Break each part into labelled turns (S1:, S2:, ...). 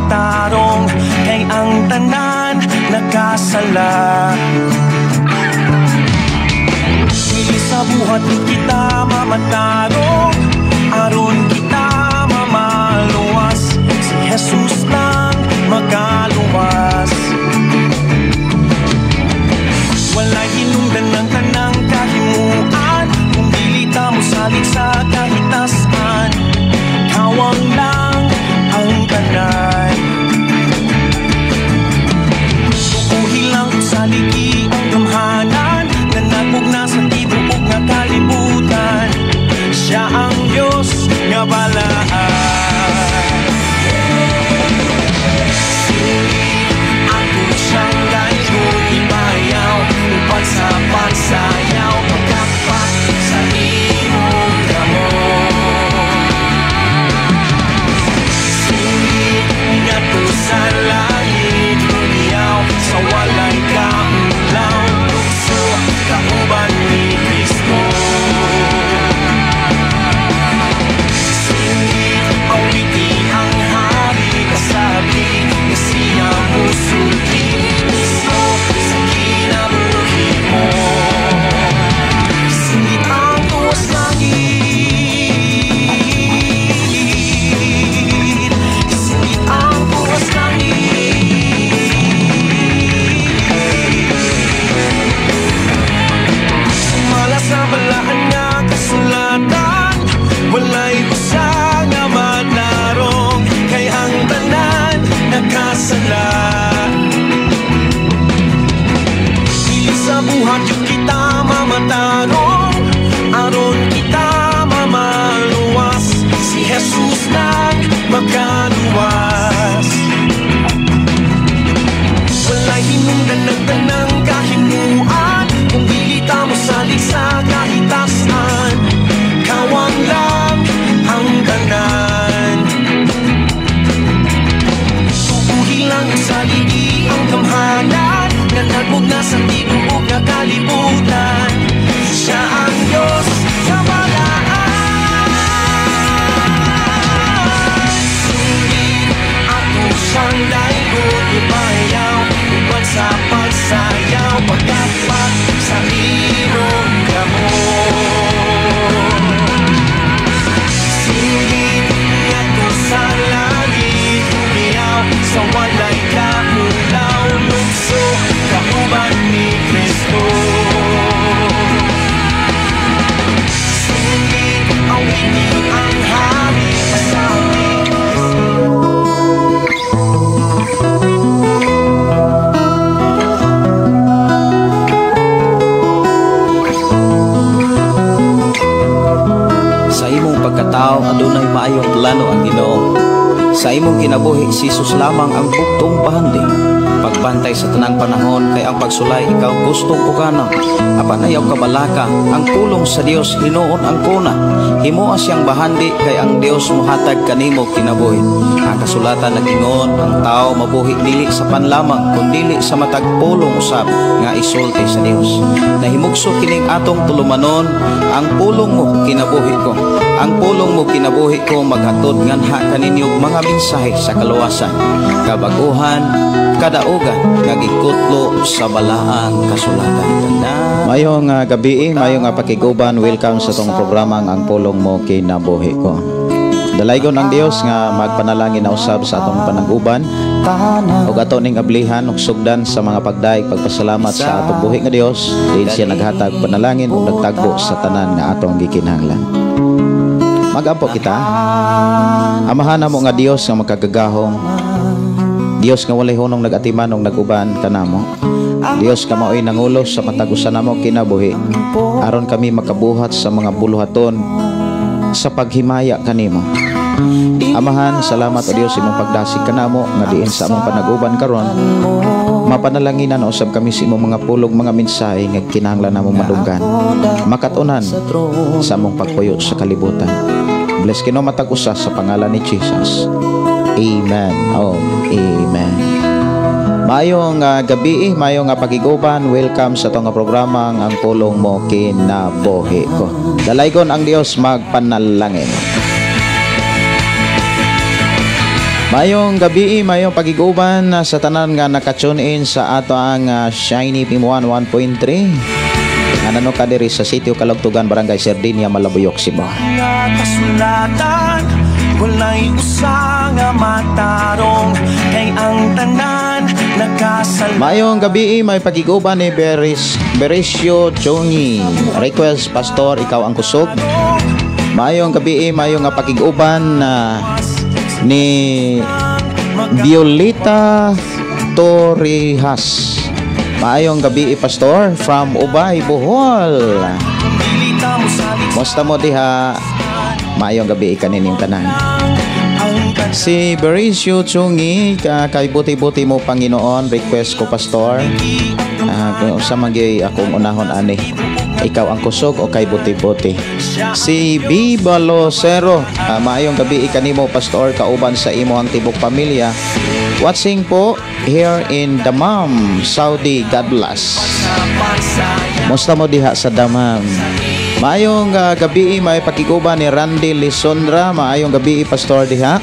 S1: matarong kay ang tanan nakasala. Dili sa buhat kita mamatarong, aron kita mamaluwas. Si Jesus lang makaluwas. Walay hinungdan ng tanang kahimuan, kung dili ta mo salig sa kahitasan. Kawang lang ang tanan. Tukuhi lang sa ligi ang gamhanan, na nagmugna sa tibuok nga kalibutan. Siya ang Diyos nga balaan. Ako siyang layong ibayaw, upat sa pagsayaw, pagkapat sa imong gamon. Singit nga to sa langit, lumiyaw sa walay kaulaw, lukso kauban ni Kristo. Singit awiti ang hari kasabi, na siya musulti mismo sa kinabuhi mo. Singit ang tuwas langit, singit ang tuwas langit. Sumala sa balaan nga kasulatan, walay usa nga matarong kay ang tanan nakasala. Dili sa buhat yung kita mamatarong, aron kita mamaluwas. Si Jesus lang makaluwas. Walay hinungdan ng tanang kahimuan, kung dili ta mo salig sa kahitasan. Kawang lang ang tanan. Tubuhi lang sa ligi ang gamhanan, na nagmugna sa tibuok nga kalibutan. Siya ang Diyos nga balaan. Singit ako siyang layong ibayaw, upat sa pagsayaw, pagkapat sa imong gamon. Singit nga to sa langit, lumiyaw sa walay kaulaw, lukso kauban ni Kristo. Singit awiti ang hari kasabi.
S2: Sa imong pagkatao adunay maayong plano ang Ginoo. Sa imong kinabuhi si Jesus lamang ang bugtong pahandi. Pagbantay sa tanang panahon kay ang pagsulay ikaw gustong uganon. Apan ayaw kabalaka, ang pulong sa Dios hinuon ang kuna. Himoa siyang bahandi kay ang Dios muhatag kanimo kinabuhi. Ang kasulatan nagingon, ang tao mabuhi dili sa panlamang kundi sa matag pulong usab nga isulti sa Dios. Nahimugso kining atong tulumanon, ang pulong mo kinabuhi ko. Ang pulong mo kinabuhi ko maghatod nganha kaninyong mga mensahe sa kaluwasan, kabaguhan, kadaugan nga gikutlo sa balaang kasulatan.
S3: Mayong gabi, mayong pakiguban, welcome sa tong programang ang pulong mo kinabuhi ko. Dalaygon ang Dios nga magpanalangin na usab sa atong panaguban ug ato ning ablihan ug sugdan sa mga pagdaig pagpasalamat sa atong buhi nga Dios. Diin siya naghatag panalangin ug nagtagbo sa tanan nga atong gikinahanglan. Magampo kita. Amahan mo nga Dios nga makagagahong, Dios nga walay hunong nagatiman ug naguban kanamo. Dios ka mao'y nangulos sa matagusan namo kinabuhi, aron kami makabuhat sa mga buluhaton sa paghimaya kanimo. Amahan, salamat o Dios imong pagdasig kanamo nga diin sa among panaguban karon. Mapanalanginan usab kami sa imong mga pulong mga mensahe nga kinahanglan namong madunggan, makatunan sa among pagpuyo sa kalibutan. Bless kino matag-usa sa pangalan ni Jesus. Amen. Oh, amen. Mayong gabi, mayong pagiguban, welcome sa itong programang ang pulong mo kinabuhi ko. Dalaygon ang Dios magpanalangin. Mayong gabi, mayong pagiguban sa tanan nga naka-tune in sa ato ang Shiny PM1 1.3. Nga nano ka diri sa sitio Kalugtugan, Barangay Sardinia, Malabuyok, Cebu.
S1: Nga kasulatan, walay usa nga matarong, kay ang tanan nagkasal.
S3: Mayong gabi, may pagiguban ni Berisio Chongi. Request, Pastor, ikaw ang kusog. Mayong gabi, mayong nga pagiguban ni Violeta Torrijas. Maayong gabi, Pastor, from Ubay, Bohol. Musta mo diha? Maayong gabi kanining tanan. Si Berisio Chungi, kay buti-buti mo Panginoon, request ko, Pastor. Kung sa magay akong unahon ani, ikaw ang kusog o kay buti-buti. Si Biba Locero, maayong gabi kanimo, Pastor, kauban sa imo ang tibok pamilya. Watching po here in Damam, Saudi. God bless. Musta mo diha sa Damam? Maayong gabi, may pakiguban ni Randy Lisondra. Maayong gabi, Pastor, diha.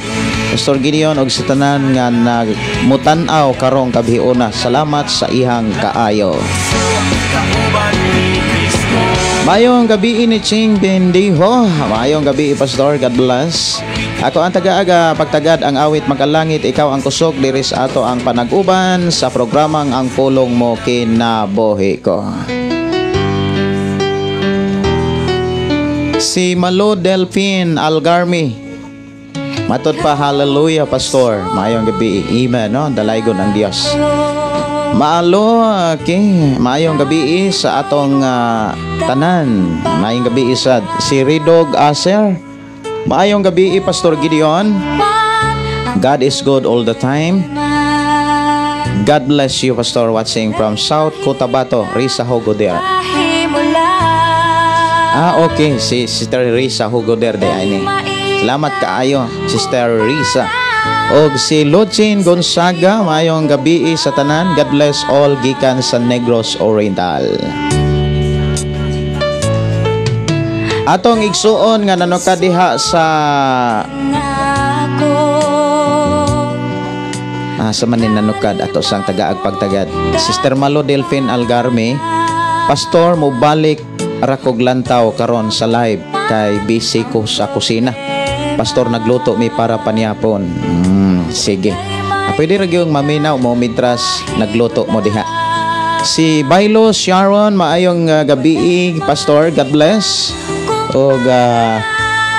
S3: Pastor Gideon og sa tanan nga nagmutan-aw karong kabhiuna. Salamat sa ihang kaayo. Mayong gabi ni Ching Bendiho. Mayong gabi, Pastor. God bless. Ako ang taga-aga pagtagad ang awit magkalangit. Ikaw ang kusog diri sa ato ang panag-uban sa programang Ang Pulong Mo Kinabuhi Ko. Si Malo Delphine Algarmi. Matod pa, hallelujah, Pastor. Mayong gabi. Amen, no? Dalaygon ang Diyos. Maalo, okay. Mayong gabi sa atong tanan. Mayong gabi sa si Ridog Aser. Mayong gabi, Pastor Gideon. God is good all the time. God bless you, Pastor, watching from South Cotabato, Risa Hogoder. Okay, si Sister Risa Hogoder de ani. Salamat kaayo, Sister Risa. Og si Luchin Gonzaga, mayong gabi sa tanan. God bless all gikan sa Negros Oriental. Atong igsuon nga nanoka diha sa manin nanukad ato sang tagaag pagtagad. Sister Malo Delphine Algarme, Pastor, mo balik rakog lantaw karon sa live kay busy ko sa kusina. Pastor, nagluto mi para panyapon. Sige. Pwede ra gyud maminaw mo mitras nagluto mo diha. Si Bailo Sharon, maayong gabi, Pastor. God bless. Og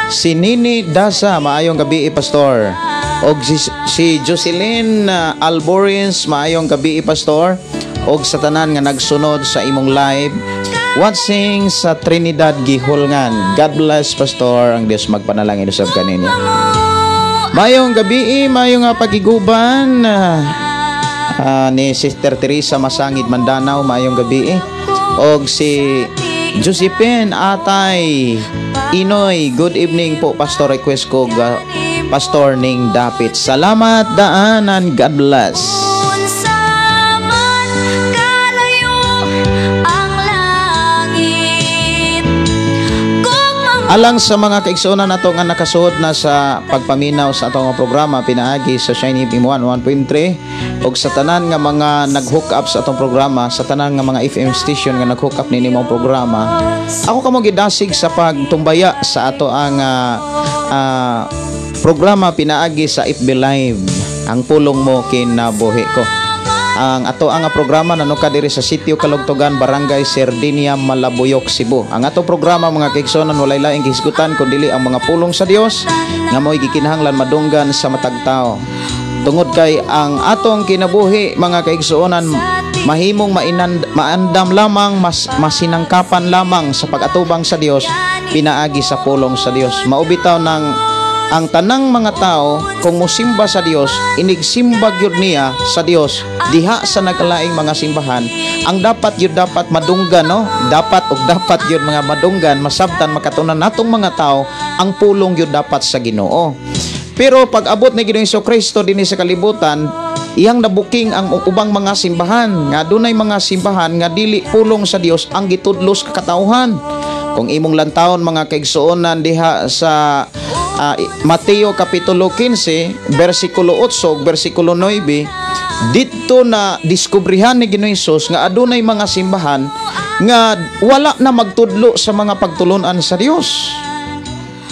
S3: si Nini Dasa, maayong gabi, Pastor. Og si Jocelyn Alborins, maayong gabi, Pastor. Og sa tanan nga nagsunod sa imong live watching sa Trinidad Gihulngan. God bless, Pastor. Ang Diyos magpanalangin usab kaninyo. Mayong gabi, mayong pagiguban ni Sister Teresa Masangit Mandanao. Mayong gabi. Og si Josephine Atay Inoy, good evening po, Pastor. Request ko Pastor Ning Dapit. Salamat daanan. God bless. Alang sa mga kaigsunan nato nga nakasuod na sa pagpaminaw sa atong programa pinaagi sa Shiny FM 1.3 og sa tanan nga mga nag-hook up sa atong programa, sa tanan nga mga FM station nga nag-hook up nini mong programa. Ako kamo gidasig sa pagtumbaya sa ato ang programa pinaagi sa FB Live, Ang Pulong Mo Kinabuhi Ko. Ang ato ang programa nanuka diri sa sitio Kalugtugan, Barangay Sardinia, Malabuyok, Cebu. Ang ato programa mga kaigsonan walay laing gihisgutan kundi ang mga pulong sa Dios nga mo'y gikinahanglan madunggan sa matag tao. Tungod kay ang atong kinabuhi mga kaigsuonan mahimong maandam lamang, masinangkapan lamang sa pag-atubang sa Dios pinaagi sa pulong sa Dios. Maubitaw ng ang tanang mga tao kung musimba sa Dios, inigsimba gyud niya sa Dios diha sa nagkalaing mga simbahan. Ang dapat madunggan, no? Dapat gyud mga madunggan, masabtan makatunan natong mga tao ang pulong gyud dapat sa Ginoo. Pero pag abot ni Ginoong Jesucristo dinhi sa kalibutan, iyang nabuking ang ubang mga simbahan nga dunay mga simbahan nga dili pulong sa Dios ang gitudlos ka katawhan. Kung imong lantawon mga kaigsuonan diha sa Mateo Kapitulo 15, versikulo 8, versikulo 9, dito na diskubrihan ni Ginoong Hesus nga adunay mga simbahan nga wala na magtudlo sa mga pagtulunan sa Dios.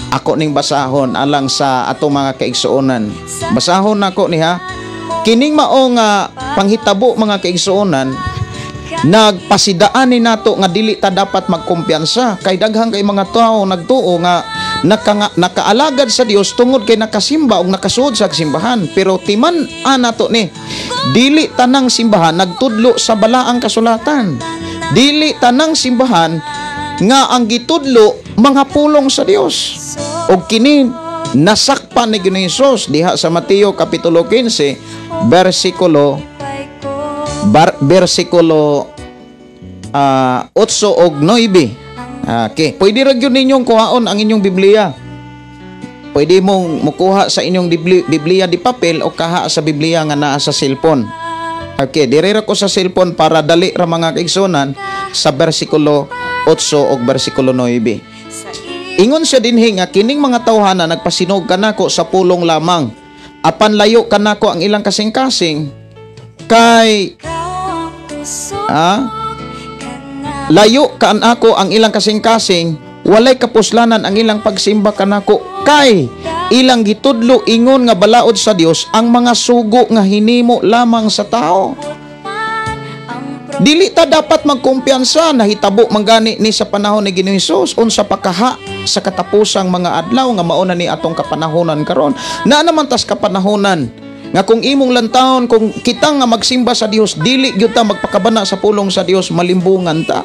S3: Ako ning basahon alang sa ato mga kaigsuonan. Basahon nako niha. Kining mao nga panghitabo mga kaigsuonan, nagpasidaan ni nato nga dili ta dapat magkumpiyansa kay daghang kay mga tao nagtuo nga nakaalagad sa Dios tungod kay nakasimba o nakasuod sa simbahan, pero timan nato ni dili tanang simbahan nagtudlo sa balaang kasulatan. Dili tanang simbahan nga ang gitudlo mga pulong sa Dios. Og kini nasakpan ni Ginoong Hesus diha sa Mateo Kapitulo 15 versikulo 8 og 9. Okay, pwede ra gyud ninyong kuhaon ang inyong Biblia. Pwede mong mukuha sa inyong Biblia di papel o kaha sa Biblia nga naa sa cellphone. Okay, dirira ko sa cellphone para dali ra mga kaigsunan sa versikulo 8 og versikulo 9. Ingon siya dinhi nga kining mga tawhana nagpasinog kanako sa pulong lamang. Apan layo kanako ang ilang kasing-kasing kay layo kaan ako ang ilang kasing-kasing, walay kapuslanan ang ilang pagsimba kanako kay ilang gitudlo ingon nga balaod sa Dios ang mga sugo nga hinimo lamang sa tao. Dili ta dapat magkumpiyansa na hitabo manggani ni sa panahon ni Ginoong Hesus unsa pakaha sa katapusang mga adlaw nga mao na ni atong kapanahonan karon. Na naman tas kapanahonan nga kung imong lantawon kung kita nga magsimba sa Dios dili gyud ta magpakabana sa pulong sa Dios, malimbungan ta.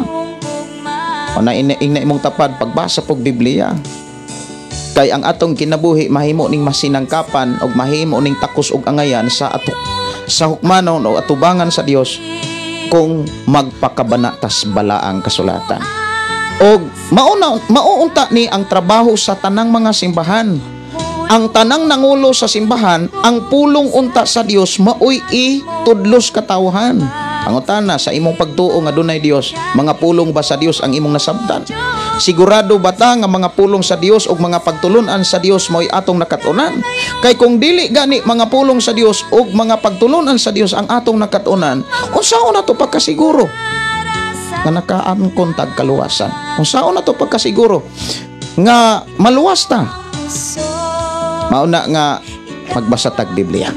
S3: Ana ina imong tapad pagbasa pog Biblia. Kay ang atong kinabuhi mahimo ning masinangkapan og mahimo ning takos og angayan sa hukmanon o atubangan sa Dios kung magpakabana tas balaang kasulatan. Og mauunta ni ang trabaho sa tanang mga simbahan. Ang tanang nangulo sa simbahan, ang pulong unta sa Dios maoy itudlos katawhan. Pangutana sa imong pagtuo nga dunay Dios, mga pulong ba sa Dios ang imong nasabtan? Sigurado ba ta nga mga pulong sa Dios ug mga pagtulunan sa Dios maoy atong nakatunan? Kay kung dili gani mga pulong sa Dios ug mga pagtulunan sa Dios ang atong nakatunan, unsaon nato pagkasiguro nga nakaangkon tag kaluwasan? Unsaon nato pagkasiguro nga maluwas ta? Mauna nga magbasa tag Biblia.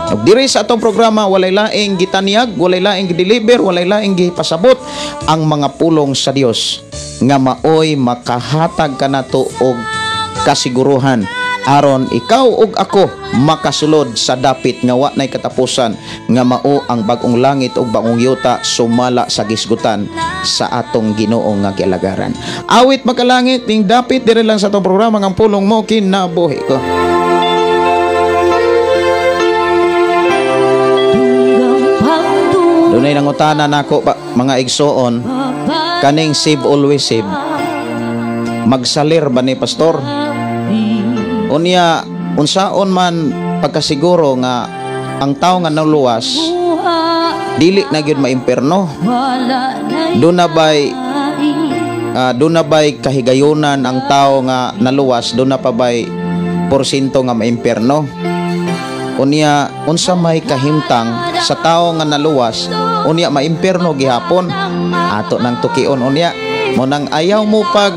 S3: Ug diri sa atong programa walay laing gitanyag, walay laing gideliver, walay laing gipasabot ang mga pulong sa Dios nga maoy makahatag kanato og kasiguruhan aron ikaw ug ako makasulod sa dapit nga wa nay katapusan nga mao ang bag-ong langit ug bag-ong yuta sumala sa gisgutan sa atong Ginoo nga gialagaran. Awit makalangit ning dapit diri lang sa atong programa ang pulong mo kinabuhi ko. Dunay nangutana nako mga igsoon kaning save always save. Magsalir ba ni pastor? Unya unsaon man pagkasiguro nga ang tao nga naluwas dili na gyud maimperno. Doon na bay kahigayonan ang tao nga naluwas, doon na pa bay porsyento nga maimperno. Unya unsa may kahimtang sa tao nga naluwas unya maimperno gihapon ato nang tukion unya mo nang ayaw mo pag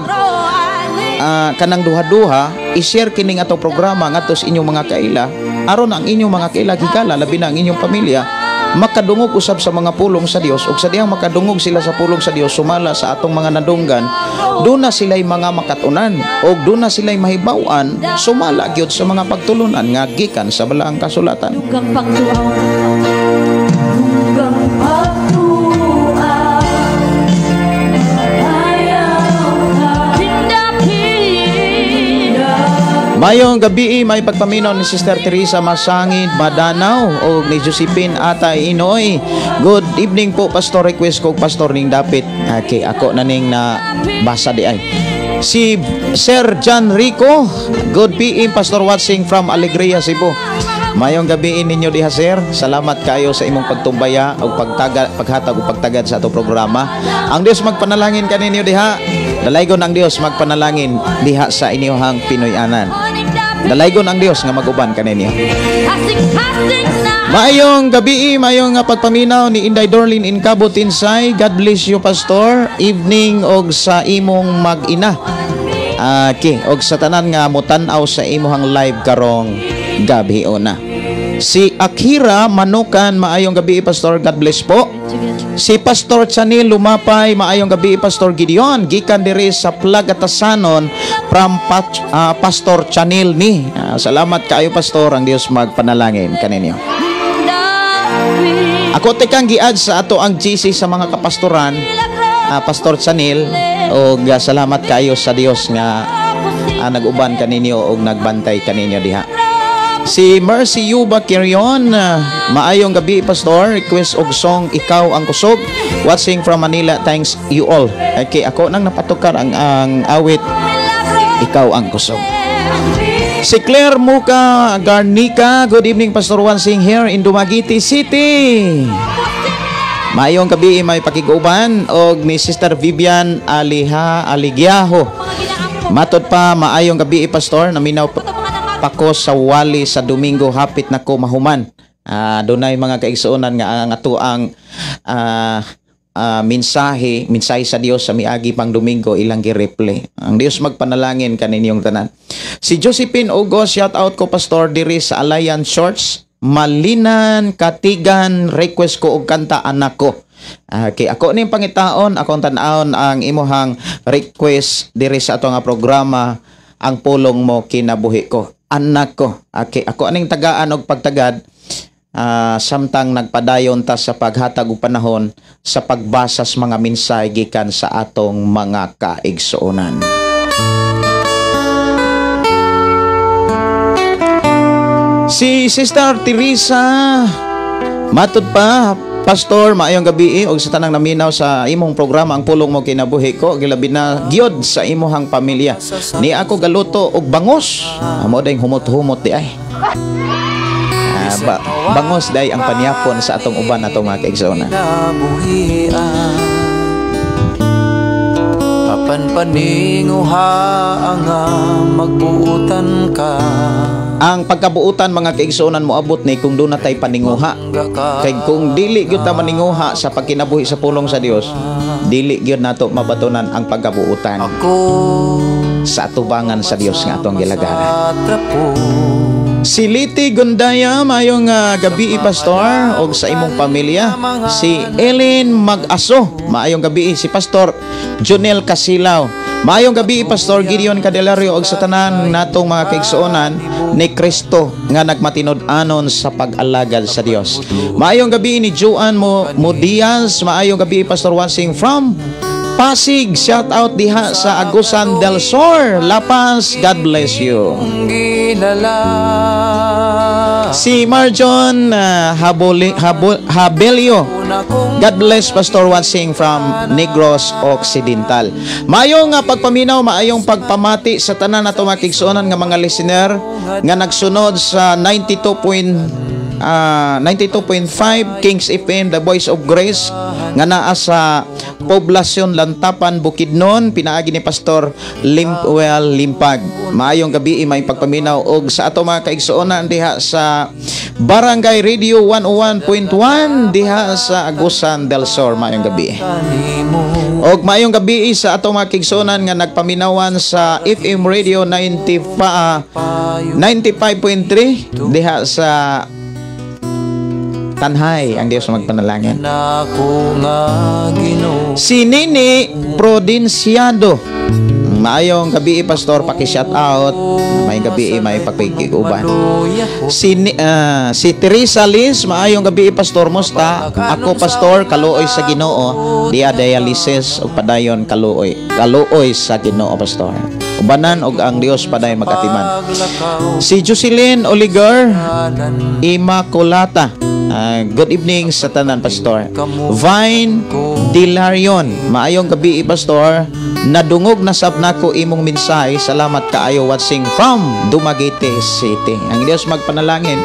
S3: kanang duha-duha i-share kining ato programa ngadto sa inyong mga kaila aron ang inyong mga kaila gigala labi na ang inyong pamilya makadungog usab sa mga pulong sa Dios ug sa diyang makadungog sila sa pulong sa Dios sumala sa atong mga nadunggan doon na sila'y mga makatunan ug doon na sila'y mahibaw-an sumala gyud sa mga pagtulunan nga gikan sa balaang kasulatan. Mayong gabi may pagpaminaw ni Sister Teresa Masangid Madanaw o ni Josephine Atay Inoy. Good evening po, Pastor. Request ko Pastor ning dapit. Okay, ako na ning na basa di ay. Si Sir John Rico. Good PM, Pastor watching from Alegria, Cebu. Mayong gabi ninyo diha sir. Salamat kayo sa imong pagtumbaya o paghatag o pagtagad sa atong programa. Ang Dios magpanalangin kaninyo diha. Dalaygon ang Dios magpanalangin diha sa inyong Pinoyanan. Dalaygon ang Dios nga mag-uban kaninyo. Maayong gabi, maayong pagpaminaw ni Inday Dorlin in Cabo Tinsay. God bless you, Pastor. Evening og sa imong mag-ina. Og sa tanan nga mutanaw sa imuhang live karong gabi ona. Si Akira Manukan, maayong gabi, Pastor. God bless po. Si Pastor Chanil Lumapay, maayong gabi, Pastor Gideon. Gikan diri sa Plagatasanon from Pastor Chanil ni. Salamat kaayo, Pastor. Ang Dios magpanalangin kaninyo. Ako tekang giad sa ato ang GC sa mga kapastoran, Pastor Chanil, o salamat kayo sa Dios nga nag-uban kaninyo o nagbantay kaninyo diha. Si Mercy Yuba Quirion, maayong gabi, Pastor. Request og song Ikaw ang Kusog. Watching from Manila. Thanks you all. Okay, ako nang napatukar ang awit Ikaw ang Kusog. Si Claire Muka Garnica, good evening, Pastor Wansing here in Dumaguete City. Maayong gabi, may pakiguban og ni Sister Vivian Aligiaho. Matod pa, maayong gabi, Pastor. Naminaw pako sa wali sa Domingo, hapit na ko mahuman. Dunay mga kaigsuonan nga ang ato ang mensahe sa Dios sa miagi pang Domingo ilang gi-replay. Ang Dios magpanalangin kaninyong tanan. Si Josephine Ugo, shout out ko, Pastor, diri sa Alliance Church, Malinan, Katigan. Request ko og kanta Anak Ko. Okay, ako ning pangitaon, akong tan-aon ang imuhang request diri sa ato nga programa, Ang Pulong Mo Kinabuhi Ko. Anak Ko. Okay, ako aning tagaan og pagtagad. Samtang nagpadayon ta sa paghatag og panahon sa pagbasa sa mga mensahe gikan sa atong mga kaigsuonan. Si Sister Teresa, matud pa, Pastor, maayong gabi og sa tanang naminaw sa imong programa Ang Pulong Mo Kinabuhi Ko, gilabi na gyud sa imong pamilya. Ni ako galuto og bangos. Amo dayng humot-humot di ay. Bangos day ang panyapon sa atong uban atong mga kaigsuonan.
S1: Papanpaninguha ang magbuutan ka.
S3: Ang pagkabuutan mga kaigsuonan mo abot ni kung doon na tay paninguha. Kay kung dili gyud ta maninguha sa pagkinabuhi sa pulong sa Dios, dili gyud nato mabatunan ang pagkabuutan sa atubangan sa Dios nga atong gilagaran. Si Liti Gundaya, mayong gabi, Pastor, og sa imong pamilya. Si Ellen Mag-aso, maayong gabi. Si Pastor Jonel Casilaw, maayong gabi, Pastor Gideon Cadelario, og sa tanan natong mga kaigsuonan ni Kristo nga nagmatinud-anon sa pag-alagad sa Dios. Maayong gabi ni Joan Diaz, maayong gabi, Pastor Wansing from Pasig. Shout out diha sa Agusan del Sur, La Paz. God bless you. Si Marjon Habelio, God bless, Pastor Wansing from Negros Occidental. Maayong pagpaminaw, maayong pagpamati sa tanan nato mga kaigsuonan nga mga listener nga nagsunod sa 92.5 Kings FM, The Voice of Grace, nga naa sa Poblasyon Lantapan, Bukidnon, pinaagi ni Pastor Limpag. Maayong gabi, may pagpaminaw og sa ato mga kaigsuonan diha sa Barangay Radio 101.1 diha sa Agusan del Sur. Maayong gabi. Og maayong gabi sa ato mga kaigsuonan nga nagpaminawan sa FM Radio 95.3 diha sa Tanhay. Ang Diyos magpanalangin. Si Nini Provinciado, maayong gabi, Pastor, paki-shout out. May gabi, may pagpigiguban. Si Teresa Liz, maayong gabi, Pastor. Musta? Ako, Pastor, kaluoy sa Ginoo. Dia dialysis o padayon kaluoy sa Ginoo, Pastor. Ubanan og ang Dios padayon magatiman. Si Jocelyn Oligar Immaculata, good evening sa tanan, Pastor. Vine Dilarion, maayong gabi, Pastor. Nadungog na sab nako imong mensahe. Salamat kaayo watching from Dumaguete City. Ang Dios magpanalangin.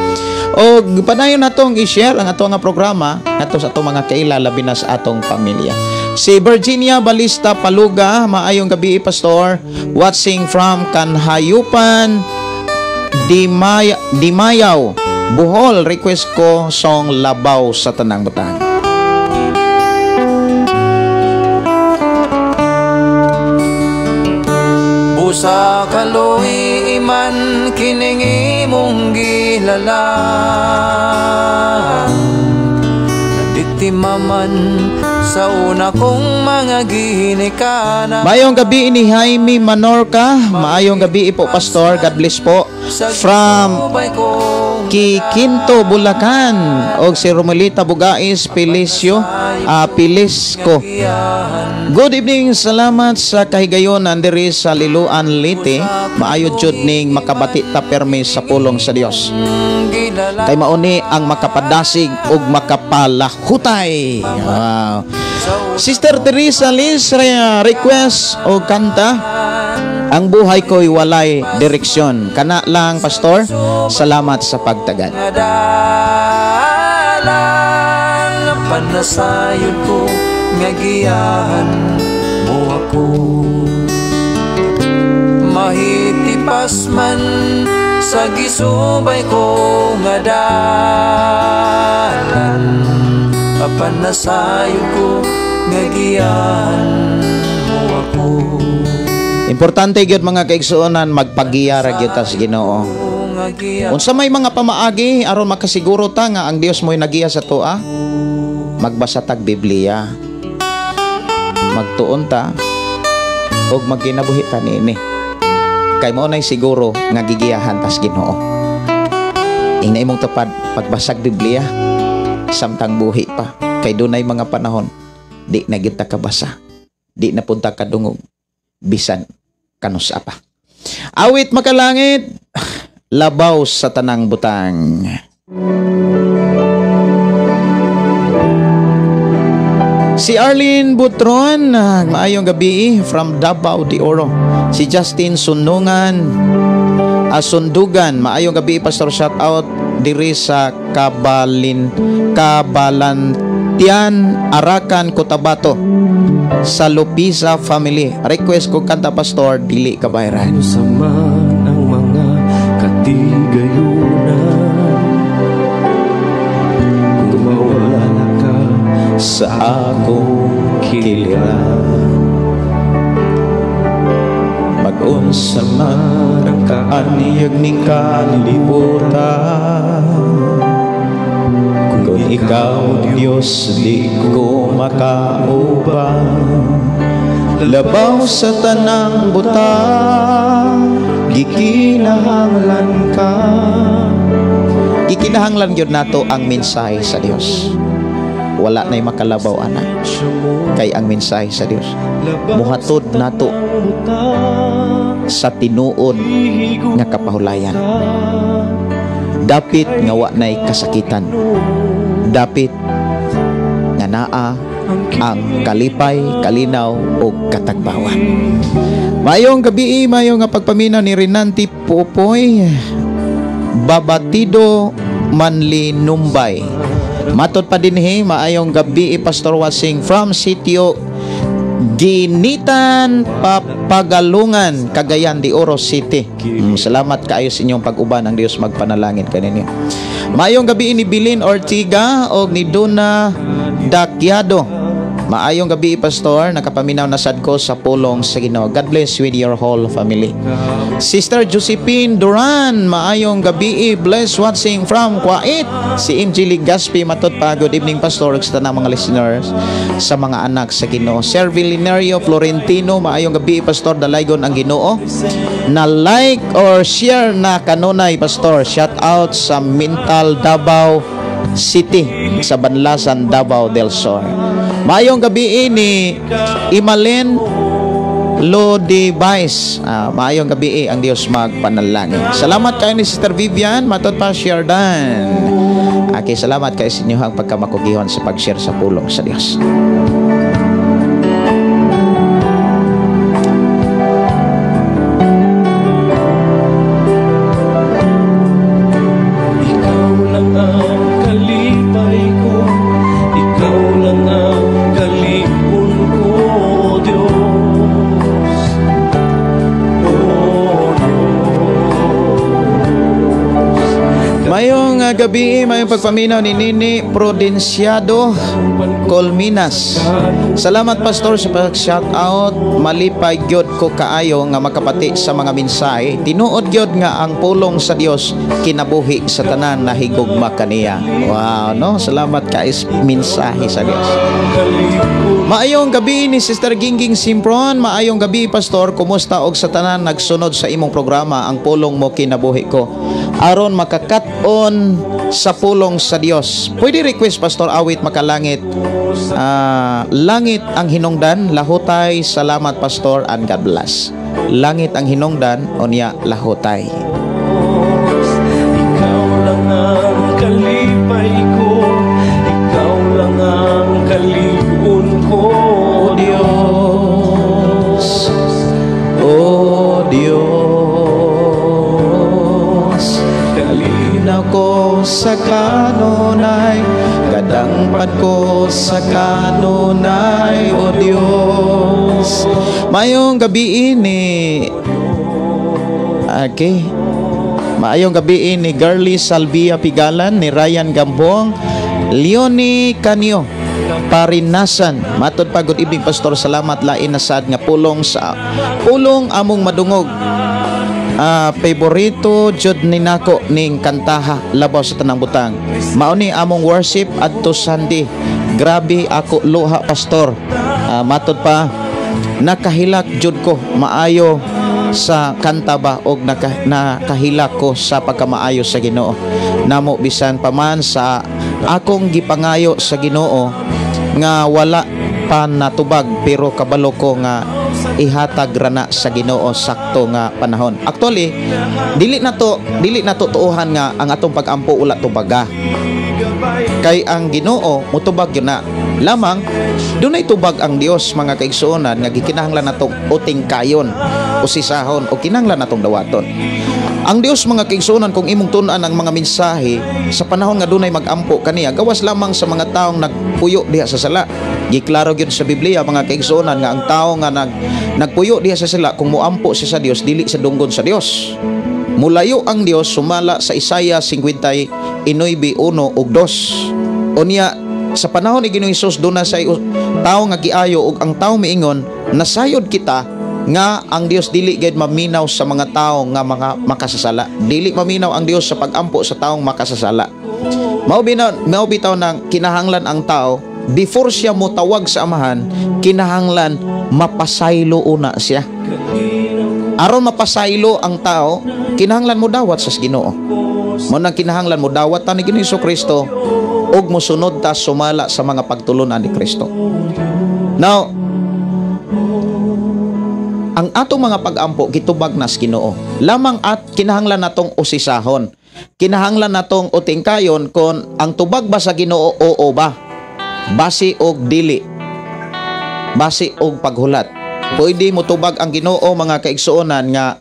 S3: O padayon natong i-share ang ato nga programa ato sa atong mga kaila labi na sa atong pamilya. Si Virginia Balista Paluga, maayong gabi, Pastor. Watching from Kanhayupan, Dimayaw, Bohol, request ko song Labaw sa Tanang Butang.
S1: Busa kaloy iman kiningi mong gilala, nabiktima man sa una kong mga ginikana.
S3: Maayong gabi ni Jaime Manorca. Maayong gabi po, Pastor. God bless po. From Kikinto, Bulacan. O si Romelita Bugais Pilisco. Good evening. Salamat sa kahigayon andiri sa Liluan Liti. Maayo jud ning makabati ta permi sa pulong sa Dios. Kay mauni ang makapadasig ug makapalahutay. Wow. Sister Teresa Liz request o kanta Ang Buhay Ko'y Walay Direksyon. Kana lang, Pastor. Salamat sa pagtagad.
S1: Panasayod ko nga giyahan mo ako, mahitipas man sa gisubay ko nga dalan. Panasayod ko nga giyahan mo ako.
S3: Importante gyud mga kaigsuonan magpagiyara gyud ta sa Ginoo. Unsa may mga pamaagi aron makasiguro ta nga ang Dios mo'y nagiya sa tuwa, magbasa tag Biblia, magtuon ta ug magkinabuhi ta niini. Kay mao nay siguro nga gigiyahan ta sa Ginoo. Ingna imong tupad pagbasag Biblia samtang buhi pa. Kay dunay mga panahon di na gyud ta kabasa, di na punta kadungog bisan kanusa pa. Awit makalangit, Labaw sa Tanang Butang. Si Arlene Butron, maayong gabi from Davao de Oro. Si Justin Sunungan, Sundugan, maayong gabi, Pastor. Shout out diri sa Kabalantian, Arakan, Cotabato, sa Lupisa family. Request ko kanta, Pastor, Dili Kabayran.
S1: Sama ng mga katigayunan, kung mawala ka
S3: sa akong kiliran, mag-unsa man ang kaaniyag ning kalibutan, kung ikaw, Diyos, di ko makaubang. Labaw sa tanang butang, gikinahanglan ka. Gikinahanglan yun nato ang mensahe sa Dios. Wala na'y makalabaw, anak. Kay ang mensahe sa Dios muhatod nato sa tinuod nga kapahulayan. Dapit nga wa na'y kasakitan, dapit nga naa ang kalipay, kalinaw o katagbawan. Mayong gabi, mayong nga pagpaminaw ni Renanti Popoy Babatido Manli Numbay. Matod pa din maayong gabi, Pastor Wasing from Sitio Ginitan, Papagalungan, Cagayan de Oro City. Salamat kaayo sa inyong pag-uban. Ang Dios magpanalangin kaninyo. Maayong gabi ni Bilin Ortiga o ni Duna Dakyado. Maayong gabi, Pastor. Nakapaminaw na sad ko sa pulong sa Ginoo. God bless with your whole family. Sister Josephine Duran, maayong gabi. Bless watching from Kuwait. Si MJ Ligaspi, matod pa. Good evening, Pastor. Sa tanang mga listeners, sa mga anak sa Ginoo. Sir Villinario Florentino, maayong gabi, Pastor. Dalaygon ang Ginoo. Na like or share na kanunay, Pastor. Shout out sa Mintal, Davao City, sa Banlasan, Davao del Sur. Maayong gabi ni Imalen Lodibais. Maayong gabi ang Dios magpanalangin. Salamat kayo ni Sister Vivian, matod pa share dan. Okay, salamat kayo sa inyong pagkamakugihon sa pag-share sa pulong sa Dios. gabi, may pagpaminaw ni Nini Prudensiado Colminas. Salamat pastor sa pag-shout out. Malipay gyud ko kaayo nga makapati sa mga mensahe. Tinuod gyud nga ang pulong sa Dios kinabuhi sa tanan na higugma kaniya. Wow, no? Salamat ka is mensahe sa Dios. Maayong gabi ni Sister Gingging Simpron. Maayong gabi pastor. Kumusta og sa tanan nagsunod sa imong programa ang pulong mo kinabuhi ko aron makakat-on sa pulong sa Dios. Pwede request pastor awit makalangit. Langit ang hinungdan, lahutay. Salamat pastor and God bless. Langit ang hinungdan, onya lahutay.
S1: Ikaw lang ang kalipay ko, ikaw lang ang kaligon ko,
S3: O Diyos, O Diyos, kalinaw ko sa kanunay, kadangpad ko sa kanunay, O Diyos. Mayong gabi ini. Okay. Maayong gabi ni Girly Salvia Pigalan, ni Ryan Gambong, Leonie Canio, Parinasan. Matod pa, good evening pastor. Salamat lain na sad nga pulong among madungog. Favorito jud ni nako ning kantaha labaw sa tanang butang. Mauni among worship adto Sunday. Grabe ako luha pastor. Matod pa, nakahilak jud ko maayo sa kanta ba og nakahilak ko sa pagkamaayo sa Ginoo. Namo bisan pa man sa akong gipangayo sa Ginoo nga wala pa natubag, pero kabalo ko nga ihatag rana sa Ginoo sakto nga panahon. Actually, dili na to tuuhan nga ang atong pag-ampo ula tubaga. Kay ang Ginoo mutubag yun na. Lamang dunay tubag ang Dios mga kaigsuonan nga gikinahanglan natong uting kayon, usisahon o kinahanglan natong dawaton. Ang Dios mga kaigsuonan kung imong tun-an ang mga mensahe sa panahon nga dunay mag-ampo kaniya, gawas lamang sa mga taong nagpuyo diha sa sala. Giklaro gyud sa Biblia mga kaigsuonan nga ang tao nga nagpuyo diha sa sala kung moampo siya sa Dios dili sa dunggon sa Dios. Mulayo ang Dios sumala sa Isaiah 59:1 ug 2. Unya sa panahon ni Ginoong Hesus doon na sa tao nga giayo ug ang tao miingon nasayod kita nga ang Dios dili gayud maminaw sa mga tao nga mga makasasala. Dili maminaw ang Dios sa pagampo sa taong makasasala. Mao bitaw nang kinahanglan ang tao before siya mo tawag sa amahan, kinahanglan mapasaylo una siya. Aron mapasaylo ang tao, kinahanglan mo dawat sa Ginoo. Mo nang kinahanglan mo dawat ta ni Ginoong Kristo ug mosunod ta sumala sa mga pagtulunan ni Kristo. Now, ang atong mga pag-ampo gitubag nas Ginoo. Lamang at kinahanglan natong usisahon. Kinahanglan natong utingkayon kon ang tubag ba sa Ginoo oo ba? Basi og dili. Basi og paghulat. Pwede mo tubag ang Ginoo mga kaigsuonan nga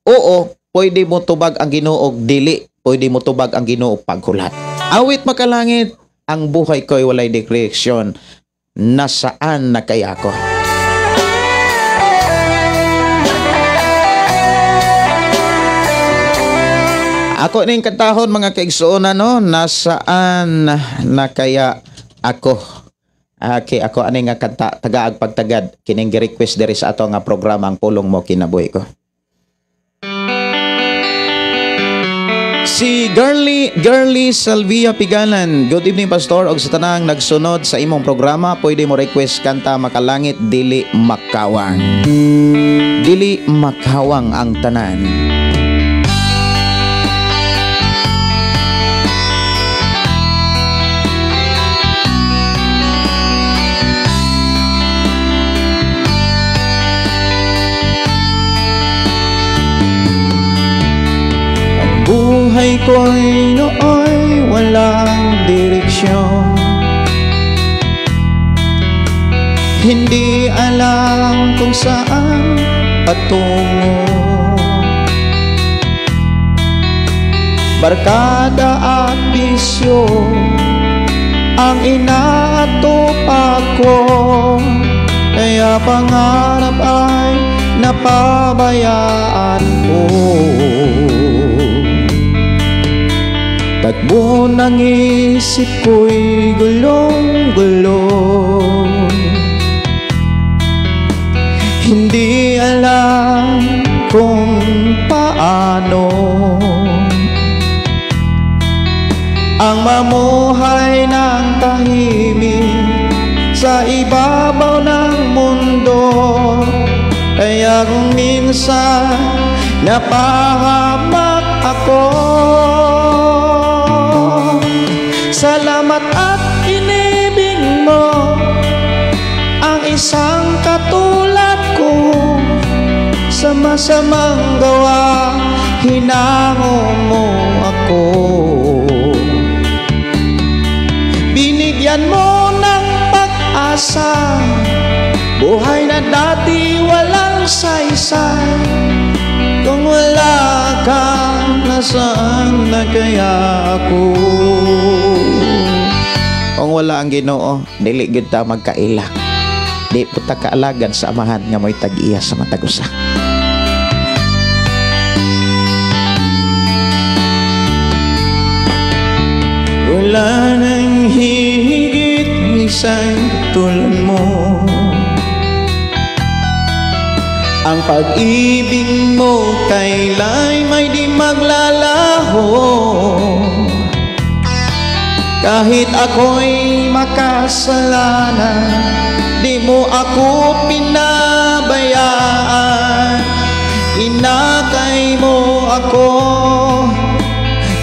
S3: oo, pwede mo tubag ang Ginoo og dili. Pwede mo tubag ang Ginoo og paghulat. Awit makalangit, ang buhay ko'y walay direksyon. Nasaan na kaya ko? Ako ning katahon mga kaigsuonan no, nasaan na kaya ako? Okay, ako ani nga kanta tagaag pagtagad kining gi-request diri sa ato nga programa ang pulong mo kinabuhi ko. Si Girly Salvia Pigalan. Good evening pastor og sa tanang nagsunod sa imong programa, pwede mo request kanta Makalangit Dili Makawang. Dili makawang ang tanan. Buhay ko'y nooy walang direksyon. Hindi alam kung saan patungo. Barkada at bisyo ang inaatupag ko, kaya pangarap ay napabayaan ko. Buon ang isip ko'y gulong-gulong, hindi alam kung paano ang mamuhay ng tahimik sa ibabaw ng mundo. Kaya kung minsan napahamak ako, salamat at inibig mo ang isang katulad ko. Sa masamang gawa, hinango mo ako. Binigyan mo ng pag-asa, buhay na dati walang saysay. Kung wala ka, nasaan na kaya ako? Kung wala ang Ginoo, dili gyud ta magkaila. Di po ta kaalagan sa amahan nga mo'y tag-iya sa matag usa. Wala nang higit isang tulad mo. Ang pag-ibig mo kaila'y may di maglalaho. Kahit ako'y makasalanan, di mo ako pinabayaan. Inakay mo ako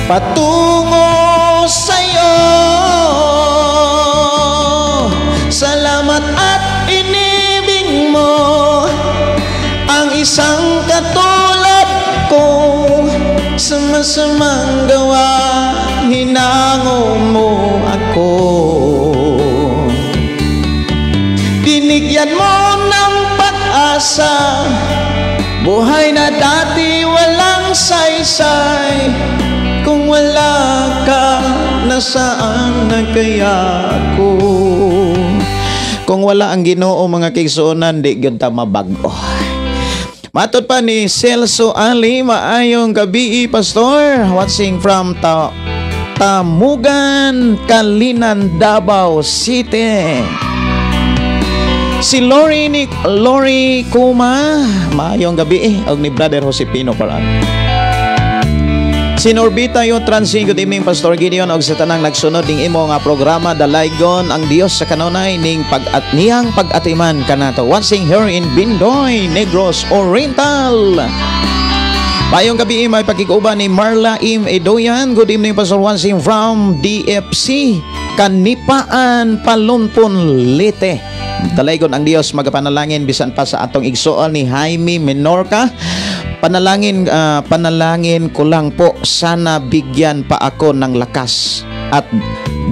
S3: patungo sa'yo. Salamat at inibig mo ang isang katulad ko. Sa masamang gawa, hinango mo ako. Binigyan mo ng pag-asa, buhay na dati walang saysay. Kung wala ka, nasaan na kaya ako? Kung wala ang Ginoo mga kaigsuonan, di gyud ta mabag-o. Matod pa ni Celso Ali, maayong gabi, Pastor. Watching from Tamugan, Kalinan, Davao City. Si Lori Kuma, maayong gabi. Og ni Brother Josepino Paran. Si Norbita yung transing, good evening Pastor Gideon og sa tanang nagsunod ning imo nga programa dalaygon ang Dios sa kanunay ning niyang pag-atiman kanato. Watching here in Bindoy, Negros Oriental. Mayong gabi may pagkikuban ni Marla Im Edoyan. Good evening Pastor, watching from DFC Kanipaan, Palunpon, Leyte. Dalaygon ang Dios magapanalangin bisan pa sa atong igsuon ni Jaime Menorca. Panalangin ko lang po, sana bigyan pa ako ng lakas at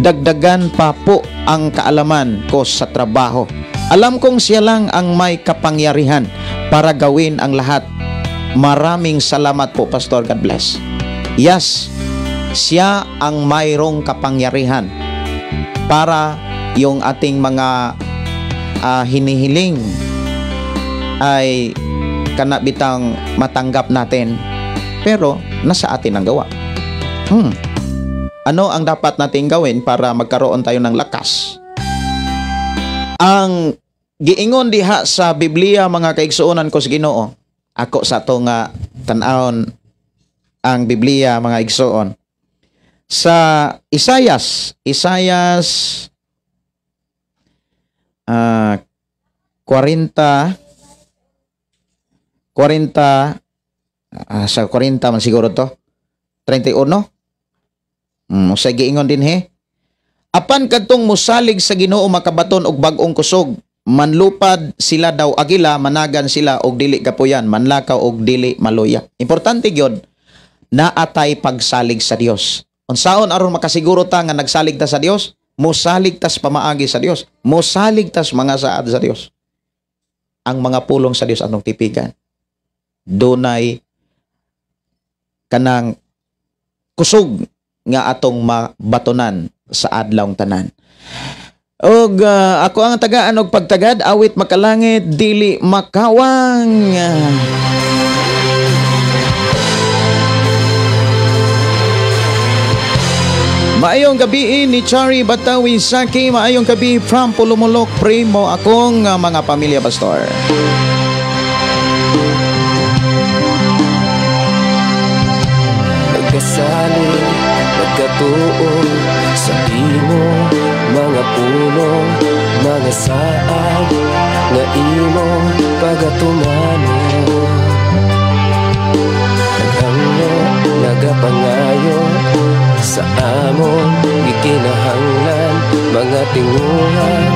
S3: dagdagan pa po ang kaalaman ko sa trabaho. Alam kong siya lang ang may kapangyarihan para gawin ang lahat. Maraming salamat po Pastor, God bless. Yes, siya ang mayroong kapangyarihan para yung ating mga hinihiling ay kanabitang matanggap natin, pero nasa atin ang gawa. Ano ang dapat nating gawin para magkaroon tayo ng lakas? Ang giingon diha sa Biblia mga kaigsuonan ko sa Ginoo, ako sa to nga tan-awon ang Biblia mga igsuon. Sa Isaias 40 sa 40 man siguro to 31 sa giingon din apan kadtong musalig sa Ginoo makabaton og bag-ong kusog, manlupad sila daw agila, managan sila og dili kapuyan, manlakaw og dili maluya. Importante gyud naatay pagsalig sa Dios. Unsaon aron makasiguro ta nga nagsalig ta sa Dios? Mosalig tas pamaagi sa Dios, mosalig tas mga saad sa Dios. Ang mga pulong sa Dios anong tipigan, dunay kanang kusog nga atong mabatonan sa adlawng tanan. Og ako ang tagaan og pagtagad, awit makalangit dili makawang. Maayong gabi ni Chari Batawi Saki. Maayong gabi from Pulumulok Primo akong mga pamilya pastor.
S1: Nagkasali, nagkatuo sa imo mga puno, mga saag nga imo pagatumano. Naghangyo, nagapangayo sa amon gikinahanglan mga tinguhan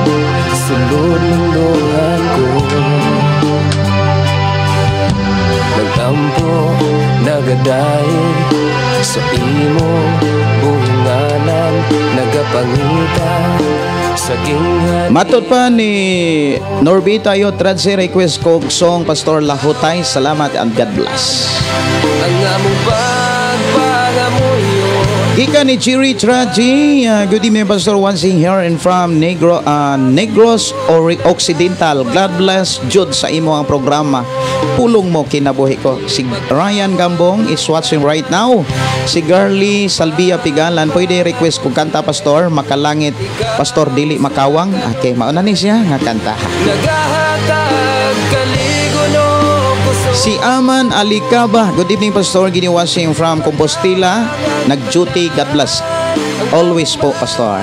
S1: sulod ng luhan ko. Nagampo, nagadaig sa imo buhinganan, nagapangita sa ginghan.
S3: Matod pa ni Norbita Yotrad si request kong song Pastor Lahutay. Salamat and God bless.
S1: Ang among pagpangamuyo.
S3: Ika ni Chiri Traji. Good evening Pastor Wansing here and from Negros Occidental. God bless Jude sa imo ang programa. Pulong mo kinabuhi ko. Si Ryan Gambong is watching right now. Si Garly Salvia Pigalan. Pwede request kong kanta Pastor Makalangit Pastor Dili Makawang. Okay, mauna ni siya nga kanta.
S1: Nagahatag kaligono.
S3: Si Aman Alicaba. Good evening Pastor, giniwashing from Compostela. Nag-duty, God bless. Always po Pastor.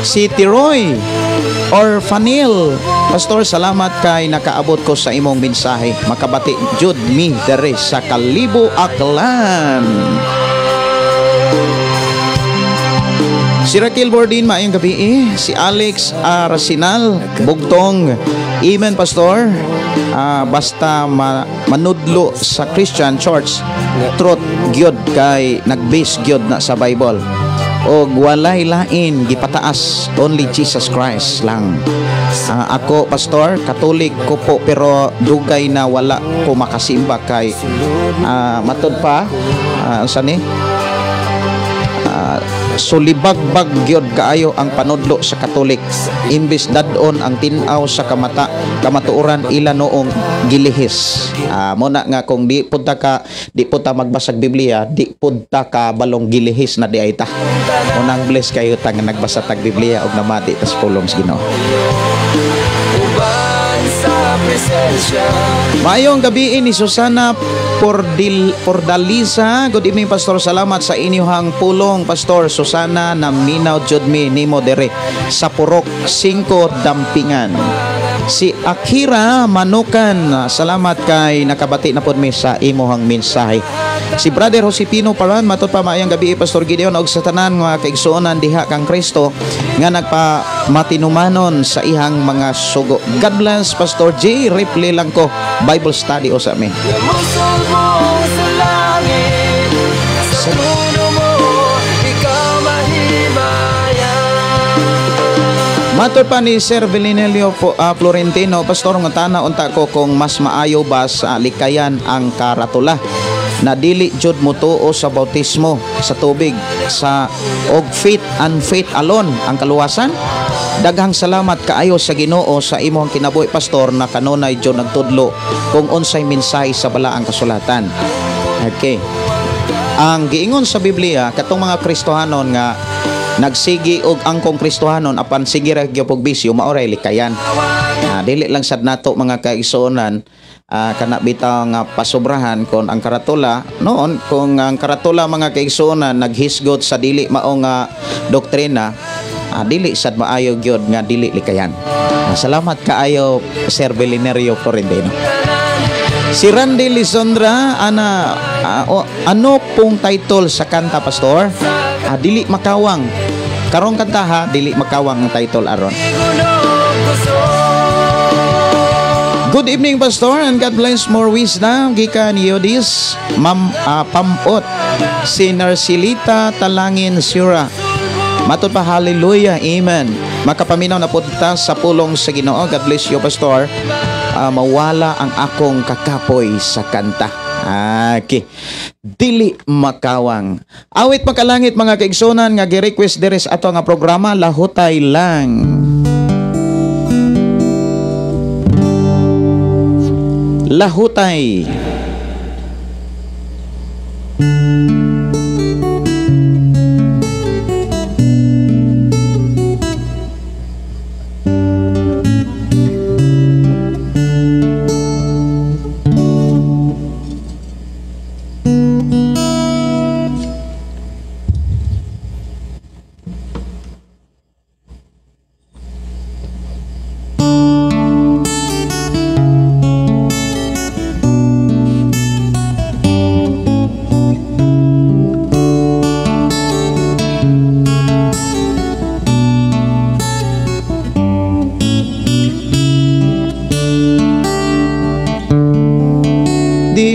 S3: Si Tiroy Orfanil. Pastor, salamat kay nakaabot ko sa imong mensahe. Makabati jud mi dere sa Kalibo Aklan. Si Raquel Bordin, maayong gabi Si Alex Rasinal Bugtong. Amen Pastor. Basta manudlo sa Christian Church, truth gyud kay nagbase gyud na sa Bible. O walay lain gipataas, only Jesus Christ lang. Ako Pastor, Katolik ko po, pero dugay na wala ko makasimba kay matod pa sani sulibagbag gyud kaayo ang panudlo sa Katolik. Imbis dadon ang tinaw sa kamatuoran ila noong gilihis. Muna nga kung di punta magbasag Biblia, di punta ka balong gilihis na di ay ta. Unang bless kayo tang nagbasa tag Biblia og namati tas pulong sa Ginoo. Maayong gabi ni Susana Pordalisa. Good evening Pastor, salamat sa inyong pulong Pastor. Susana na minaw jud mi nimo dere sa Purok 5 Dampingan. Si Akira Manukan, salamat kay nakabati na pod mi sa imong mensahe. Si Brother Josepino Paran, matod pa maayong gabi Pastor Gideon og sa tanan nga kaigsuonan diha kang Kristo nga nagpamatinumanon sa ihang mga sugo. God bless Pastor J. Ripley lang ko Bible study o sa amin. Matod pa ni Sir Velinelio Florentino, Pastor, nga tana unta ko kung mas maayo ba sa likayan ang karatula na dili jud mutuo sa bautismo sa tubig sa og faith and faith alone ang kaluwasan. Daghang salamat kaayo sa Ginoo sa imong kinabuhi Pastor na kanunay jud nagtudlo kung unsay mensahe sa balaang kasulatan. Okay. Ang giingon sa Biblia katong mga Kristohanon nga nagsigi og angkong Kristohanon apan sige ra gyud og bisyo maoray likayan. Dili lang sad nato mga kaigsuonan kana bitaw nga pasobrahan kon ang karatula noon kung ang karatula mga kaigsuonan naghisgot sa dili mao nga doktrina, dili sad maayo gyud nga dili likayan. Salamat kaayo Sir Belinerio Florentino. Si Randy Lisondra, ano pong title sa kanta Pastor? Dili Makawang. Karong kanta ha, Dili Makawang ang title aron. Good evening Pastor and God bless more wisdom gikan Yodis Pampot si Narcilita Talangin Sura. Matod pa hallelujah, amen. Makapaminaw na punta sa pulong sa Ginoo. God bless you Pastor. Mawala ang akong kakapoy sa kanta. Okay. Dili Makawang. Awit makalangit mga kaigsunan nga gi-request diri sa ato nga programa Lahutay Lang. Lahutay.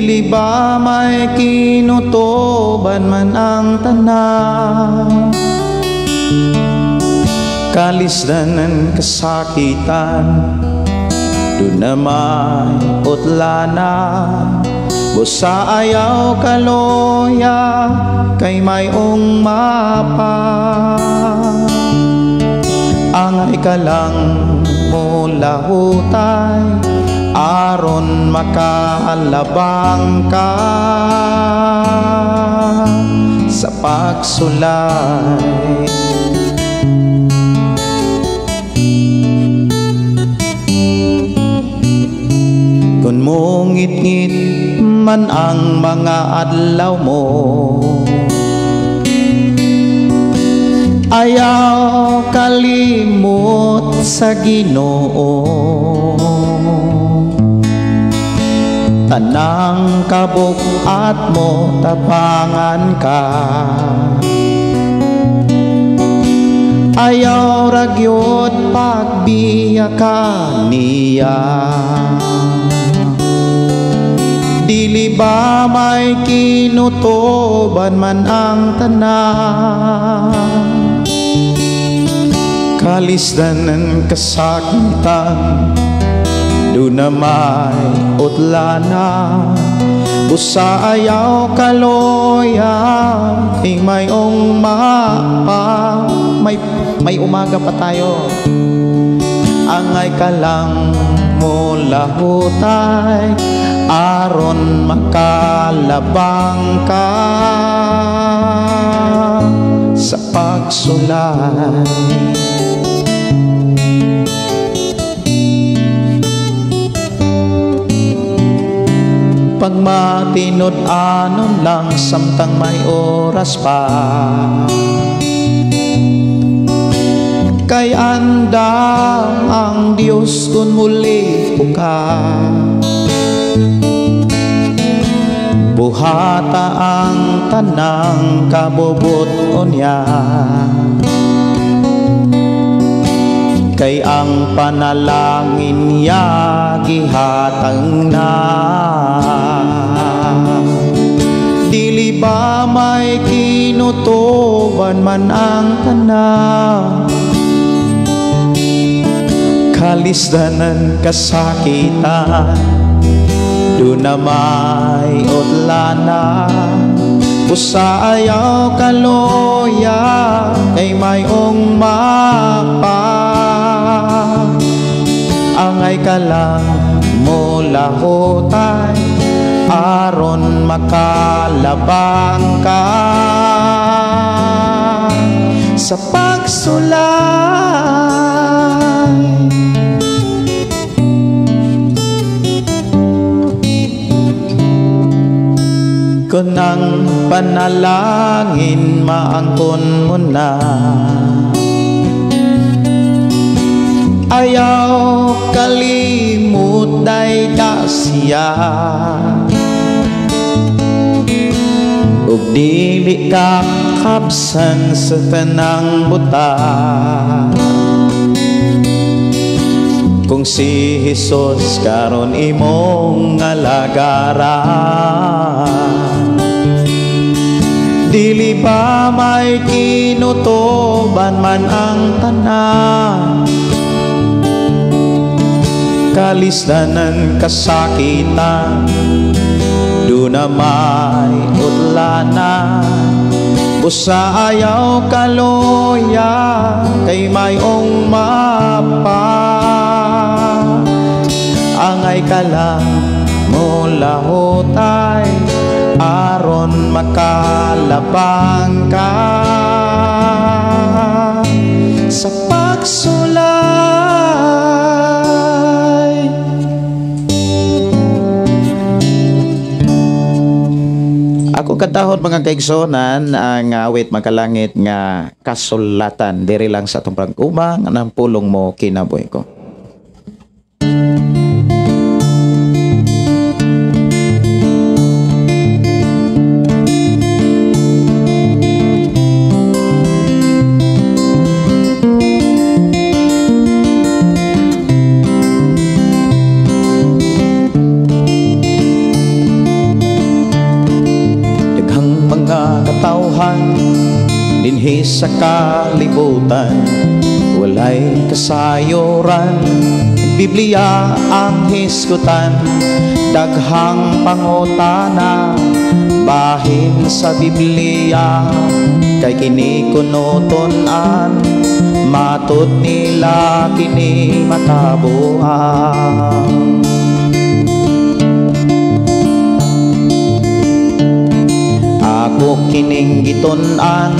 S3: Dili ba may kinutuban man ang tanan, kalisdanan kasakitan, doon na may utlanan. Busa ayaw kaloya kay mayong mapa, angay ka lang mula hutay aron makaalabang ka sa pagsulay. Kung mungit-ngit man ang mga adlaw mo, ayaw kalimot sa Ginoo. Tanang kabuk-at mo tabangan ka, ayaw ragyot pagbiya ka niya. Dili ba may kinutuban man ang tanan, kalisdanan kasakitan, doon na may utlana. Busa ayaw kaloya kay mayong mapa. May umaga pa tayo. Angay ka lang mula hutay aron makalabang ka sa pagsulay. Pag matinod anon lang samtang may oras pa, kay andam ang Diyos kun muli ka. Buhata ang tanang kabubuton niya, kay ang panalangin niya gihatang na. Dili ba may kinutuban man ang tanan, kalisdanan kasakitan, doon na may utlana. Busa ayaw kaloya kay mayong mapa, angay ka lang mula hutay aron makalabang ka sa pagsulay. Kung ang panalangin maangkon mo na, ayaw kalimut day dasya, ug dili ka kabsan sa tanang buta. Kung si Jesus karon imong alagaran, dili ba may kinutuban man ang tanan, kalisdanan kasakitan, doon na may utlana. Busa ayaw kaloya kay mayong mapa, angay ka lang mula hutay aron makalabang ka sa pagsulay. Ako katahod mga kaigsonan ang awit makalangit nga kasulatan diri lang sa atong pag-umang ng pulong mo kinabuhi ko. kasayuran, Biblia ang hisgutan, daghang pangutana bahin sa Biblia, kay kini kunuton-an, matud nila kini makabuang. Ako kining gitun-an,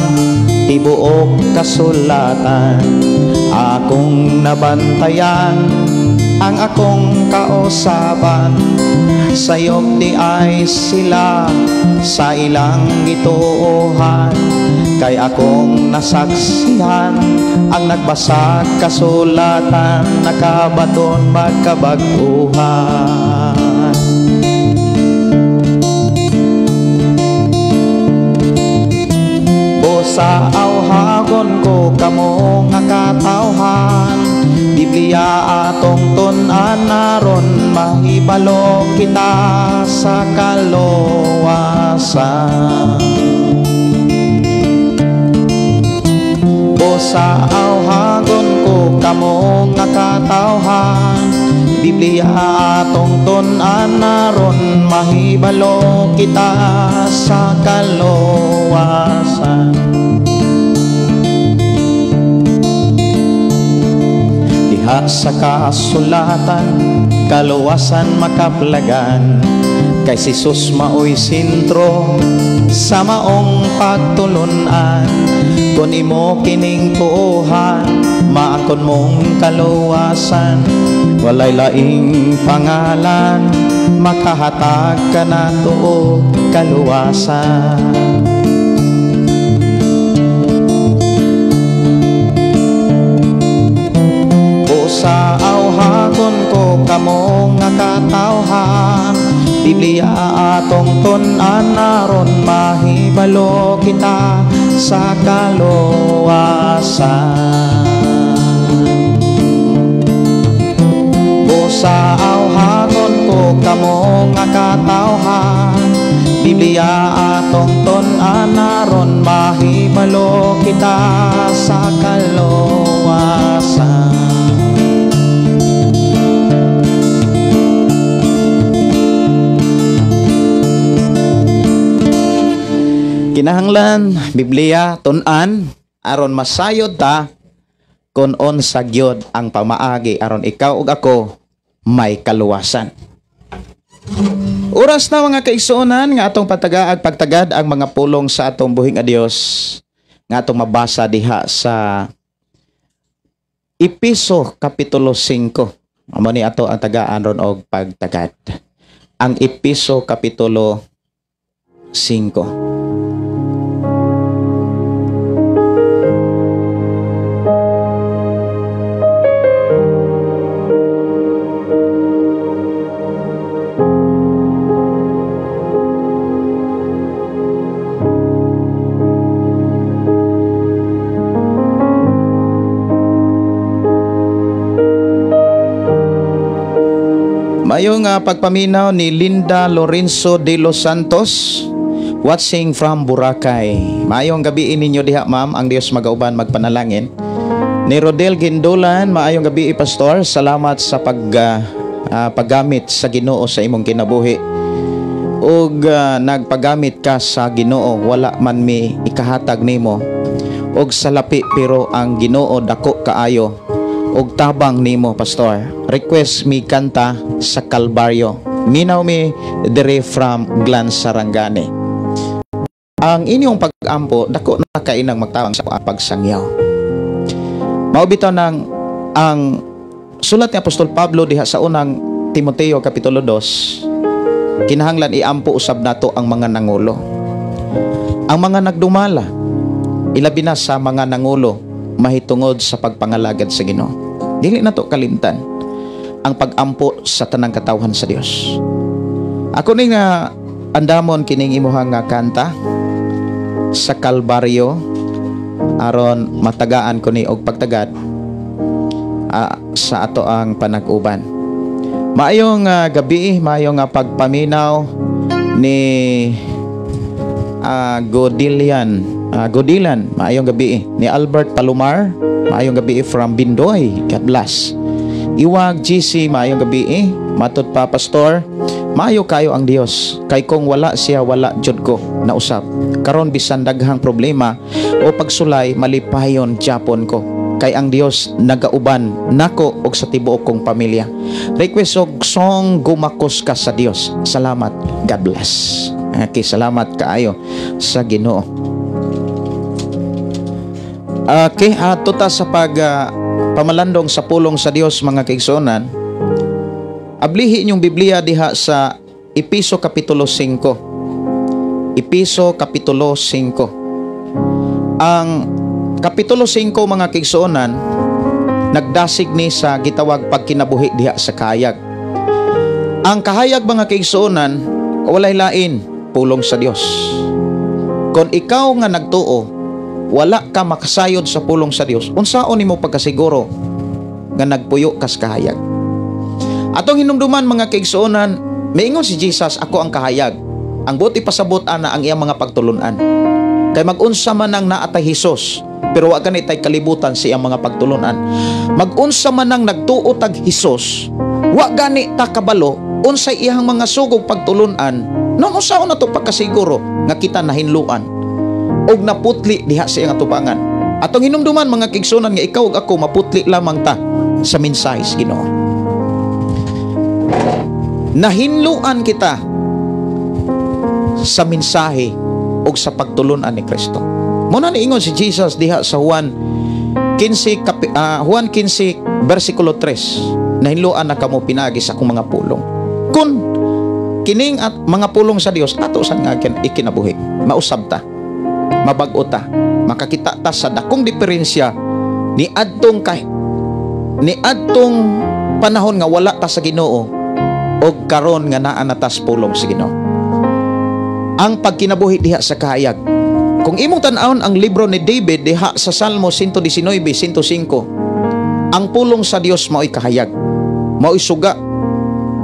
S3: tibuok kasulatan, akong nabantayan, ang akong kausaban, sayop di ay sila sa ilang gituohan, kay akong nasaksihan, ang nagbasag kasulatan, nakabaton magkabaguhan. Sa awhagon ko kamo nga katawhan, Biblia atong tun-an naron, mahibalo kita sa kaluwasan. O sa awhagon ko kamo nga katawhan, Biblia atong tun-an naron, mahibalo kita sa kaluwasan. Sa kasulatan, kaluwasan makaplagan, kay si Jesus maoy sentro sa maong pagtulunan. Kung imo kining tuohan, maakon mong kaluwasan, walay laing pangalan, makahatag ka na tuo kaluwasan. Sa awhagon ko kamo nga katawhan, Biblia atong tun-an naron, mahibalo kita sa kaluwasan. O sa awhagon ko kamo nga katawhan, Biblia atong tun-an naron, mahibalo kita sa kaluwasan. Kinahanglan Biblia tun-an aron masayod ta kun unsa gyud ang pamaagi aron ikaw ug ako may kaluwasan. Oras na mga kaigsuonan nga atong patagaag pagtagad ang mga pulong sa atong buhing a Dios nga atong mabasa diha sa Episo kapitulo 5. Amo ni ato ang tagaan ron og pagtagad. Ang Episo kapitulo 5. Mayong pagpaminaw ni Linda Lorenzo de los Santos, watching from Boracay. Maayong gabi ninyo diha ma'am, ang Dios magauban magpanalangin. Ni Rodel Gindolan, maayong gabi pastor, salamat sa paggamit sa Ginoo sa imong kinabuhi. Ug nagpagamit ka sa Ginoo, wala man mi ikahatag nimo. Og salapi pero ang Ginoo dako kaayo. Og tabang nimo pastor. Request mi kanta sa Kalbaryo. Minaw mi dire from Glan Sarangani. Ang inyong pag-ampo dako na kainang magtawang sa pagsangyaw. Mao bitaw nang ang sulat ni Apostol Pablo diha sa unang Timoteo kapitulo 2. Kinahanglan iampo usab nato ang mga nangulo. Ang mga nagdumala, ilabi na sa mga nangulo, mahitungod sa pagpangalagad sa Ginoo. Dili na to kalimtan ang pag-ampo sa tanang katawhan sa Dios. Ako ni nga andamon kining imuhang nga kanta sa Kalbaryo aron matagaan ko ni og pagtagad sa ato ang panag-uban. Maayong gabi, maayong pagpaminaw ni Godilan, maayong gabi ni Albert Palomar, maayong gabi from Bindoy. God bless. Iwag GC, maayong gabi. Matod pa Pastor, maayo kayo ang Dios. Kay kung wala siya, wala jud ko na usap. Karon bisan daghang problema o pagsulay, malipayon Japon ko. Kay ang Dios nagauban nako og sa tibuok kong pamilya. Request og song gumakos ka sa Dios. Salamat. God bless. Okay, salamat kaayo sa Ginoo. Okay, tuta sa pamalandong sa pulong sa Dios mga kaigsuonan. Ablihi inyong Biblia diha sa Episo Kapitulo 5. Episo Kapitulo 5. Ang Kapitulo 5 mga kaigsuonan, nagdasig ni sa gitawag pagkinabuhi diha sa kahayag. Ang kahayag mga kaigsuonan, walay lain, pulong sa Dios. Kung ikaw nga nagtuo, wala ka makasayod sa pulong sa Dios, unsaon nimo pagkasiguro nga nagpuyo kas kahayag? Atong hinumduman mga kaigsuonan, miingon si Jesus, ako ang kahayag. Ang buti pasabot ana ang iyang mga pagtulunan. Kay mag-unsa man ang naatay Hesus, pero wa gani tay kalibutan sa iyang mga pagtulunan. Mag-unsa man ang nagtuo tag Hesus, wa gani ta kabalo unsay iyang mga sugog pagtulunan. Non usaon nato pagkasiguro nga kita nahinluan og naputli diha sa iyang atubangan. Atong hinumduman mga kaigsuonan nga ikaw ug ako maputli lamang ta sa mensahe sa Ginoo. Nahinluan kita sa mensahe o sa pagtulunan ni Kristo. Muna niingon si Jesus diha sa Juan 15 versikulo 3. Nahinluan na kamo pinagi sa akong mga pulong. Kun kining at mga pulong sa Dios ato sa nga ikinabuhi. Mausab ta, mabag-o ta, makakita ta sa dakong diferensya ni adtong panahon nga wala ta sa Ginoo og karon nga naa na tas pulong sa Ginoo. Ang pagkinabuhi diha sa kahayag. Kung imong tan-awon ang libro ni David diha sa Salmo 119:105, ang pulong sa Dios mao'y kahayag, mao'y suga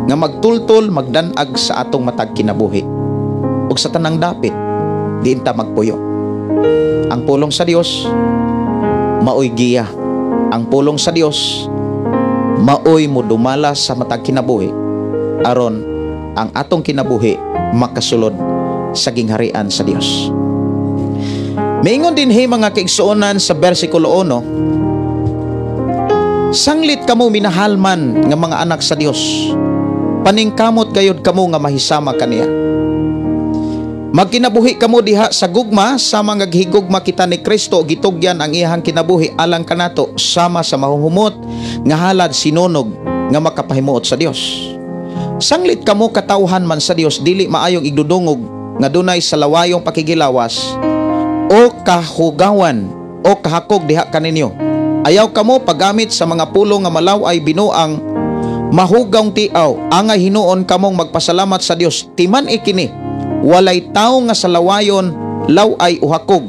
S3: nga magtultol magdanag sa atong matag kinabuhi. Ug sa tanang dapit diin ta magpuyo. Ang pulong sa Dios mao'y giya. Ang pulong sa Dios mao'y modumala sa matag kinabuhi aron ang atong kinabuhi makasulod sa gingharian sa Dios. Miingon din mga kaigsuonan sa bersikulo 1, sanglit kamo minahalman nga mga anak sa Dios, paningkamot gayud kamo nga mahisama kaniya. Magkinabuhi kamo diha sa gugma sama nga gihigugma kita ni Kristo, gitugyan ang iyang kinabuhi alang kanato sama sa mahuhumot nga halad sinunog nga makapahimuot sa Dios. Sanglit kamo katawhan man sa Dios, dili maayong igdudungog nga dunay salawayong pakigilawas o kahugawan o kahakog diha kaninyo. Ayaw kamo paggamit sa mga pulong nga malaw ay binuang mahugawng tiaw. Angay hinuon kamong magpasalamat sa Dios. Timan ikini, walay tawo nga salawayon law ay uhakog.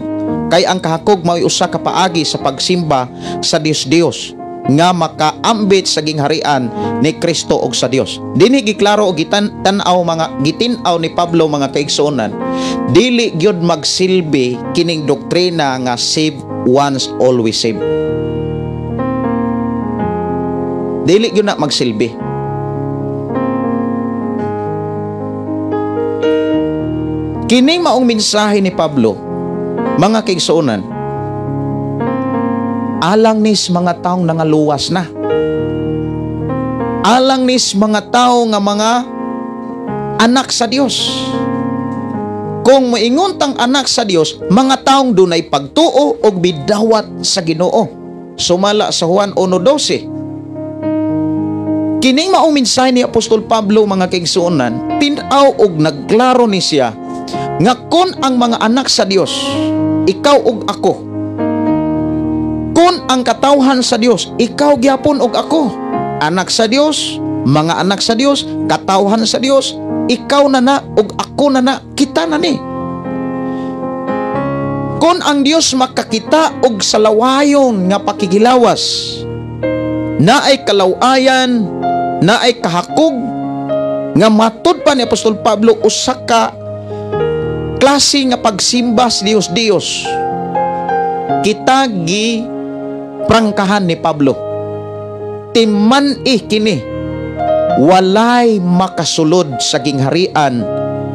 S3: Kay ang kahakog mao'y usa ka paagi sa pagsimba sa Dios nga makaambit sa gingharian ni Kristo og sa Dios. Dinhi giklaro og gitanaw gitinaw ni Pablo mga kaigsuonan, dili gyud magsilbi kining doktrina nga save once always save. Dili gyud na magsilbi. Kining maong mensahe ni Pablo mga kaigsuonan, alang nis mga taong nangaluwas na. Alang nis mga tao nga mga anak sa Dios. Kung moingon tang anak sa Dios, mga taong dunay pagtuo og bidawat sa Ginoo. Sumala sa Juan 1:12. Kining maong mensahe ni Apostol Pablo mga kaigsuonan, tin-aw og nagklaro ni siya nga kun ang mga anak sa Dios, ikaw ug ako, kun ang katawhan sa Dios, ikaw gyapon og ako, anak sa Dios, mga anak sa Dios, katawhan sa Dios, ikaw na og ako na kita na ni. Kun ang Dios makakita og salawayon nga pakigilawas, naay kalawayan, naay kahakog, nga matud pa ni Apostol Pablo usa ka klase nga pagsimba sa Dios. Kita prangkahan ni Pablo. Timan-i kini walay makasulod sa gingharian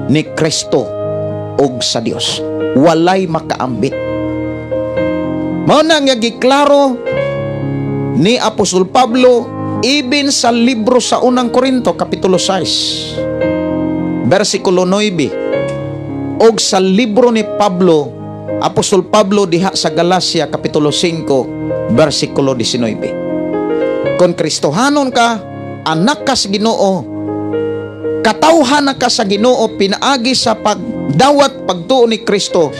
S3: ni Kristo og sa Dios. Walay makaambit. Mao na nga giklaro ni Apostol Pablo even sa libro sa unang Korinto kapitulo 6 versikulo 9 og sa libro ni Pablo, Apostol Pablo diha sa Galacia kapitulo 5 versikulo 19. Kung Kristohanon ka, anak ka sa Ginoo, katawhan ka sa Ginoo, pinaagi sa pagdawat pagtuo ni Kristo,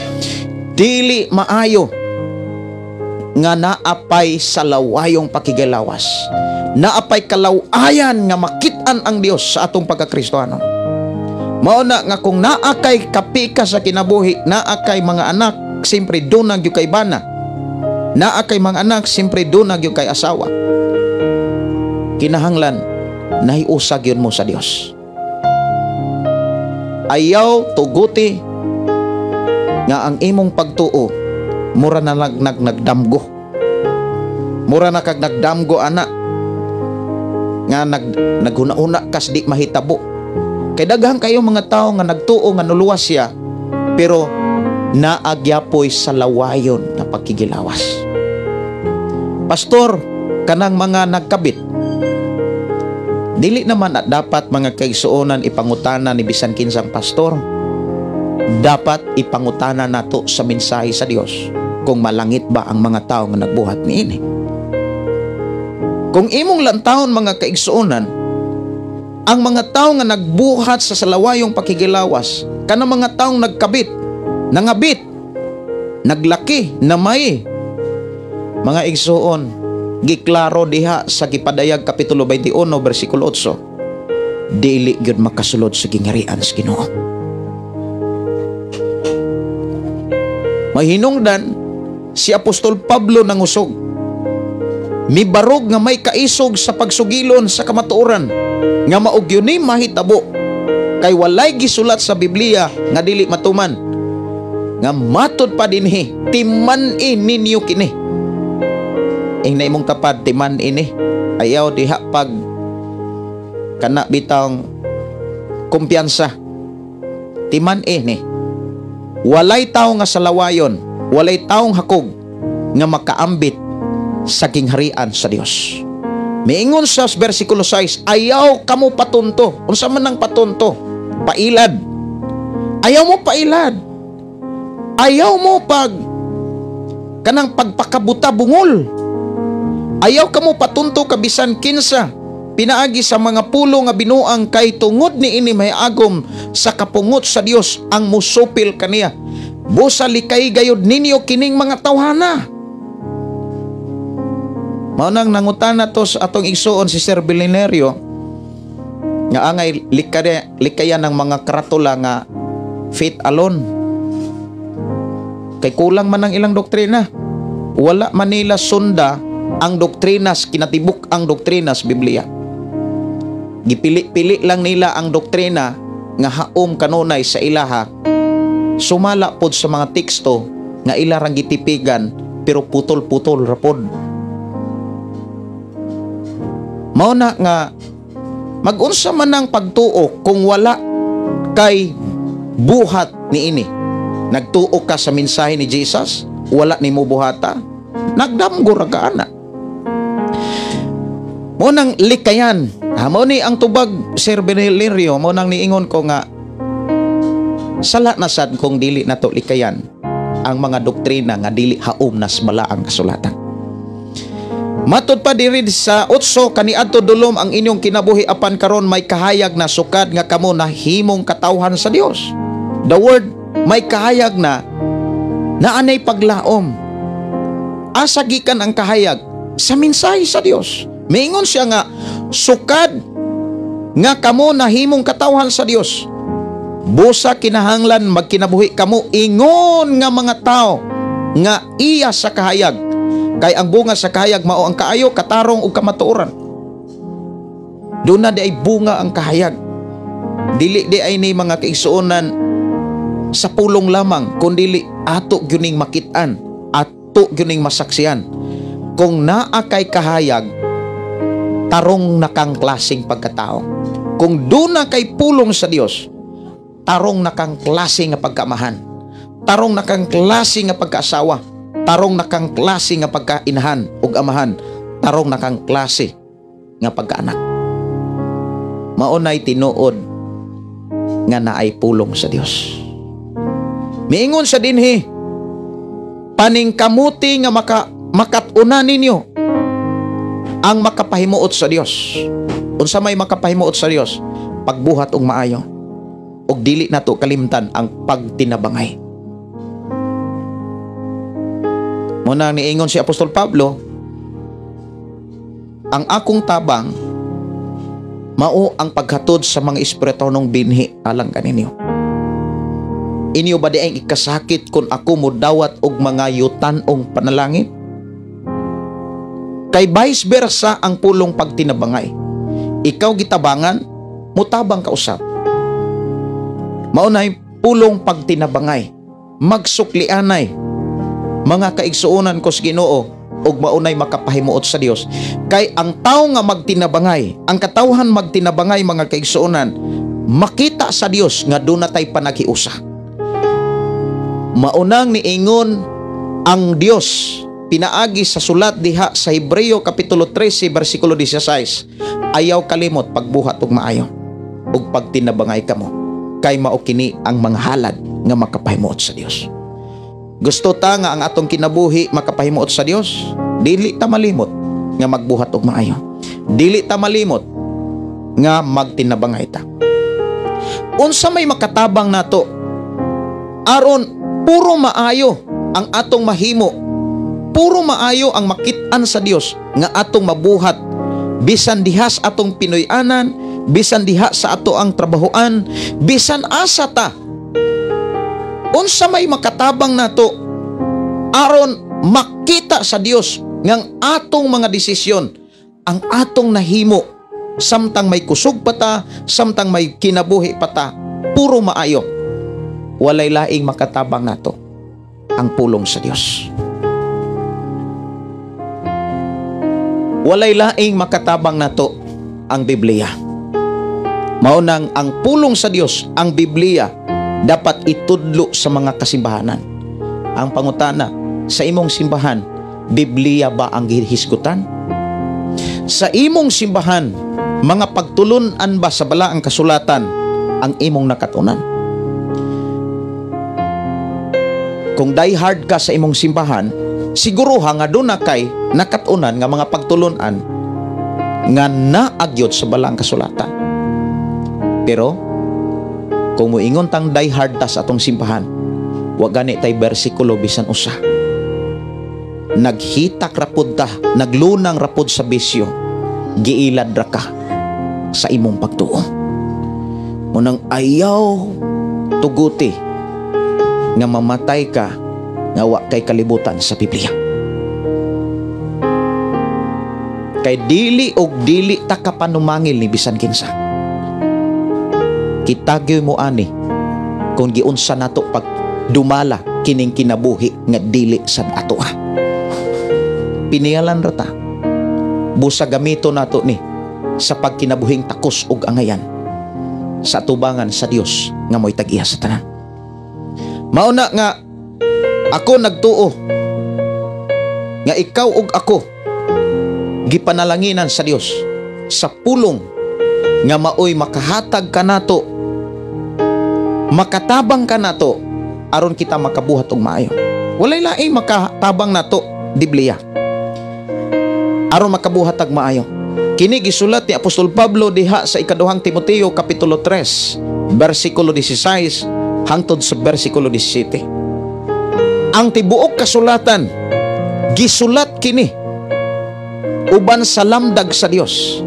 S3: dili maayo nga naapay sa lawayong pakigilawas, naapay kalawayan nga makit-an ang Dios sa atong pagkakristohanon. Mao na nga kung naakay kapika sa kinabuhi, naakay mga anak, simpre dunag yung kay bana, naakay mga anak, simpre dunag yung kay asawa, kinahanglan nahiusag yun mo sa Dios. Ayaw tuguti nga ang imong pagtuo mura na nagdamgo, mura na kag nagdamgo anak nga naghuna-una kas di mahitabo. Kay daghan kayo mga tao nga nagtuo nga nuluwas siya pero naagyapoy sa lawayon na pagkigilawas. Pastor, kanang mga nagkabit, dili naman at dapat mga kaigsuonan ipangutana ni bisan kinsang pastor. Dapat ipangutana nato sa mensahe sa Dios kung malangit ba ang mga tao nga nagbuhat niini. Kung imong lantawon mga kaigsuonan, ang mga tao nga nagbuhat sa salawayong pakigilawas, kanang mga taong nagkabit, nangabit, naglaki, namay, mga igsuon, giklaro diha sa Gipadayag kapitulo 21 versikulo 8, dili gyud makasulod sa gingharian sa Ginoo. Mahinungdan si Apostol Pablo nangusog, mibarog nga may kaisog sa pagsugilon sa kamatuoran, nga maog yun ni mahitabo, kay walay gisulat sa Biblia nga dili matuman, nga matod pa dinhi, timan-i ninyo kini. Ing na imong tapad, timan ini, ayaw diha pag kana bitang kumpiyansa, timan-i ni. Walay tao nga salawayon, walay taong hakog nga makaambit sa gingharian sa Dios. Miingon sa versikulo 6, ayaw kamo patunto. Unsa man nang patunto? Pailad. Ayaw mo pailad. Ayaw mo kanang pagpakabuta bungol. Ayaw kamo patunto kabisan kinsa pinaagi sa mga pulo nga binuang, kay tungod ni ini may agom sa kapungot sa Dios ang musupil kaniya. Busa likay gayud ninyo kining mga tawhana. Maunang nangutana to sa atong igsuon si Sir Bilinerio nga angay likayan ng mga karatula nga faith alone. Kay kulang man ang ilang doktrina. Wala man nila sunda ang doktrinas, kinatibuk ang doktrinas Biblia. Gipili-pili lang nila ang doktrina nga haom kanunay sa ilaha. Sumala pod sa mga teksto nga ilarang gitipigan pero putol-putol rapod. Mao na nga mag-unsa man ang pagtuo kung wala kay buhat niini. Nagtuo ka sa mensahe ni Jesus, wala nimo buhata, nagdamgo ra ka ana. Mo nang likayan, mo ni ang tubag Sir Benelirio, mo nang niingon ko nga sala na sad kung dili nato likayan ang mga doktrina nga dili haom nas bala ang kasulatan. Matod pa diri sa 8, kaniadto dulom ang inyong kinabuhi apan karon may kahayag na sukad nga kamo nahimong katawhan sa Dios. The word may kahayag na anay paglaom. Asa gikan ang kahayag? Sa mensahe sa Dios. Miingon siya nga sukad nga kamo nahimong katawhan sa Dios. Busa kinahanglan magkinabuhi kamo ingon nga mga tao nga iya sa kahayag. Kay ang bunga sa kahayag mao ang kaayo, katarong ug kamatuoran. Doon na di ay bunga ang kahayag. Dili di ay ni mga kaigsuonan sa pulong lamang, kundi ato gyuning makitaan, ato gyuning masaksiyan. Kung naa kay kahayag, tarong na kang klaseng pagkatao. Kung doon na kay pulong sa Dios, tarong na kang klase nga pagkaamahan. Tarong na kang klase nga pagkaasawa. Tarong na kang klase nga pagkainahan ug amahan. Tarong na kang klase nga pagkaanak. Maunay tinuod nga naay pulong sa Dios. Miingon sa dinhi, paningkamuti nga makatuna ninyo ang makapahimuot sa Dios. Unsa may makapahimuot sa Dios? Pagbuhat og maayo, og dili nato kalimtan ang pagtinabangay. Muna niingon si Apostol Pablo, ang akong tabang mao ang paghatod sa mga espiritu ng binhi alang kaninyo. Inyo ba di ang ikasakit kung ako mo dawat og mga yutanong panalangin? Kay vice versa ang pulong pagtinabangay. Ikaw gitabangan, mutabang ka usab. Maunay pulong pagtinabangay, magsuklianay, mga kaigsuonan ko sa Ginoo, ug maunay makapahimuot sa Dios. Kay ang tao nga magtinabangay, ang katawhan magtinabangay, mga kaigsuonan, makita sa Dios nga doon na tay panaghiusa. Maunang niingon ang Dios pinaagi sa sulat diha sa Hebreo kapitulo 13 bersikulo 16, ayaw kalimot pagbuhat og maayo ug pagtinabangay kamo, kay mao kini ang mga halad nga makapahimuot sa Dios. Gusto ta nga ang atong kinabuhi makapahimuot sa Dios, dili ta malimot nga magbuhat og maayo. Dili ta malimot nga magtinabangay ta. Unsa may makatabang nato aron puro maayo ang atong mahimo, puro maayo ang makit-an sa Dios nga atong mabuhat, bisan dihas atong Pinoy-anan, bisan diha sa ato ang trabahoan, bisan asa ta. Unsa may makatabang nato aron makita sa Dios ngang atong mga desisyon, ang atong nahimo, samtang may kusog pa ta, samtang may kinabuhi pa ta, puro maayo. Walay laing makatabang nato ang pulong sa Dios. Walay laing makatabang nato ang Biblia. Maunang ang pulong sa Dios, ang Biblia, dapat itudlo sa mga kasimbahanan. Ang pangutana, sa imong simbahan, Biblia ba ang gihisgutan? Sa imong simbahan, mga pagtulunan ba sa balaang kasulatan ang imong nakatunan? Kung die hard ka sa imong simbahan, siguro nga doon na kay nakatunan nga mga pagtulunan nga naagyot sa balaang kasulatan. Pero kung moingon tang die hard ta sa atong simbahan, wa gani tay bersikulo bisan usa. Naghitak rapod ta, naglunang rapod sa bisyo, giilad ra ka sa imong pagtuo. Munang ayaw tuguti nga mamatay ka nga wa kay kalibutan sa Biblia. Kay dili og dili ta kapanumangil ni bisan kinsa. Kitagyo mo ani kung giunsa nato pag dumala kining kinabuhi nga dili sad ato. Pinialan ra ta, busa gamito nato ni sa pagkinabuhing takos ug angayan sa atubangan sa Dios nga mo'y tag-iya sa tanan. Mauna nga ako nagtuo nga ikaw ug ako gipanalanginan sa Dios sa pulong nga maoy makahatag ka nato, makatabang ka nato aron kita makabuhat og maayo. Walay laing makatabang nato Biblia aron makabuhat og maayo. Kini gisulat ni Apostol Pablo diha sa ikaduhang Timoteo kapitulo 3 bersikulo 16 hangtod sa bersikulo 17. Ang tibuok kasulatan gisulat kini uban sa lamdag sa Dios.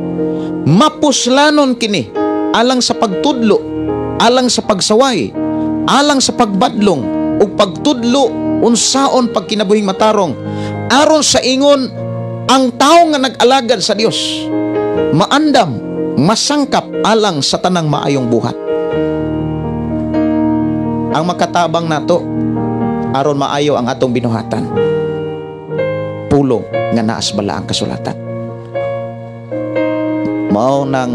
S3: Mapuslanon kini alang sa pagtudlo, alang sa pagsaway, alang sa pagbadlong ug pagtudlo unsaon pagkinabuhing matarong, aron sa ingon ang tao nga nag-alagad sa Dios maandam, masangkap alang sa tanang maayong buhat. Ang makatabang nato aron maayo ang atong binuhatan, pulong nga naas bala ang kasulatan. Mao nang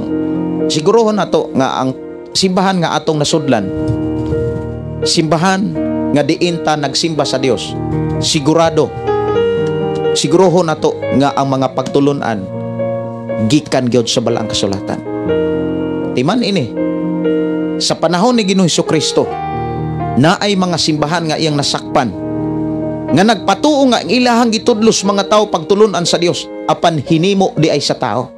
S3: sigurohon nato nga ang simbahan nga atong nasudlan, simbahan nga diin ta nagsimba sa Dios, sigurohon nato nga ang mga pagtulunan gikan gyud sa balaang kasulatan. Timan ini sa panahon ni Ginoong Hesukristo na ay mga simbahan nga iyang nasakpan nga nagpatuo nga ang ilahang gitudlos mga tao pagtulunan sa Dios apan hinimo di ay sa tao.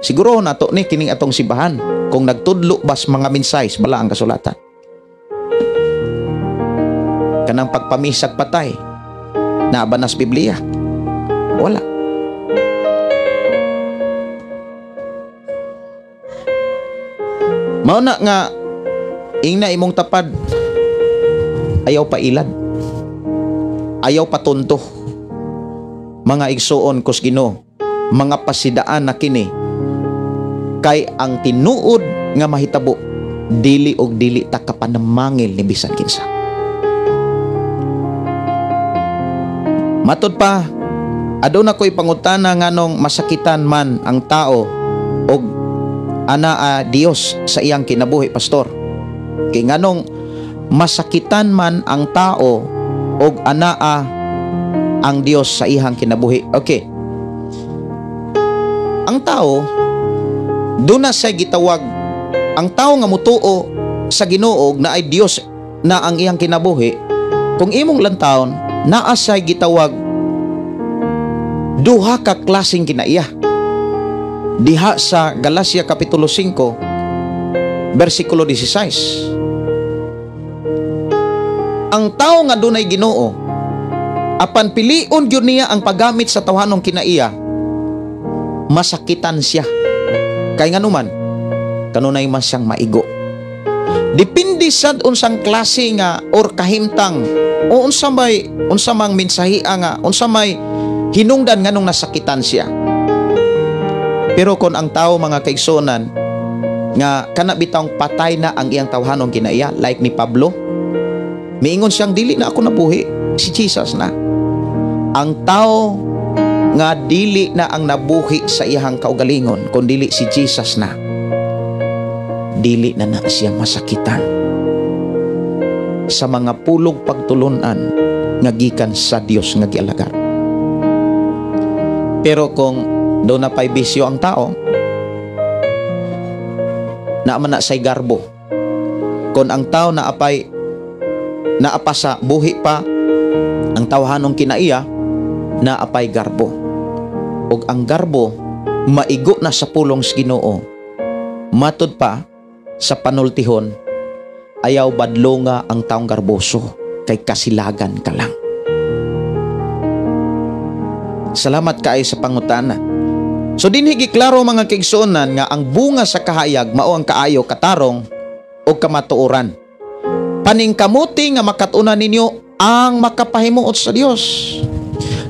S3: Siguro nato ni kining atong simbahan kung nagtudlo bas mga mensahe balaang kasulatan. Kanang pagpamisag patay na banas Biblia, wala. Mao na nga ingna imong tapad, ayaw pa ilad, ayaw pa tunto. Mga igsuon kus Ginoo, mga pasidaan na kini kay ang tinuod nga mahitabo dili og dili ta kapanamangil ni bisan kinsa. Matod pa, aduna ko'y pangutana nganong masakitan man ang tao og ana Dios sa iyang kinabuhi, pastor. Kay nganong masakitan man ang tao og ana ang Dios sa iyang kinabuhi. Okay. Ang tao duna say gitawag, ang tao nga mutuo sa Ginoo na ay Dios na ang iyang kinabuhi, kung imong lantawon naa say gitawag duha ka klaseng kinaiya. Diha sa Galacia Kapitulo 5 versikulo 16. Ang tao nga dunay Ginoo apan pilion gyud niya ang paggamit sa tawhanong kinaiya, masakitan siya. Kay nganuman kanunay man siyang maigo. Depende sad unsang klase nga or kahimtang o unsa mang mensahe nga unsa may hinungdan nganong nasakitan siya. Pero kung ang tao mga kaigsunan nga kana bitawng patay na ang iyang tawhanong kinaiya, like ni Pablo, miingon siyang dili na ako nabuhi, si Jesus na. Ang tao nga dili na ang nabuhi sa iyang kaugalingon, kun dili si Jesus na, dili na siya masakitan sa mga pulog pagtulunan nga gikan sa Dios nga gialagar. Pero kung do na pay bisyo ang tao, naaman na say garbo. Kung ang tao naapa sa buhi pa ang tawhanong kinaiya, naapay garbo. Og ang garbo maigo na sa pulong sa Ginoo. Matod pa sa panultihon, ayaw badlo nga ang taong garboso kay kasilagan ka lang. Salamat kaayo sa pangutana. So dinhi klaro mga kaigsuonan nga ang bunga sa kahayag mao ang kaayo, katarong o kamatuoran. Paningkamuti nga makatunan ninyo ang makapahimuot sa Dios.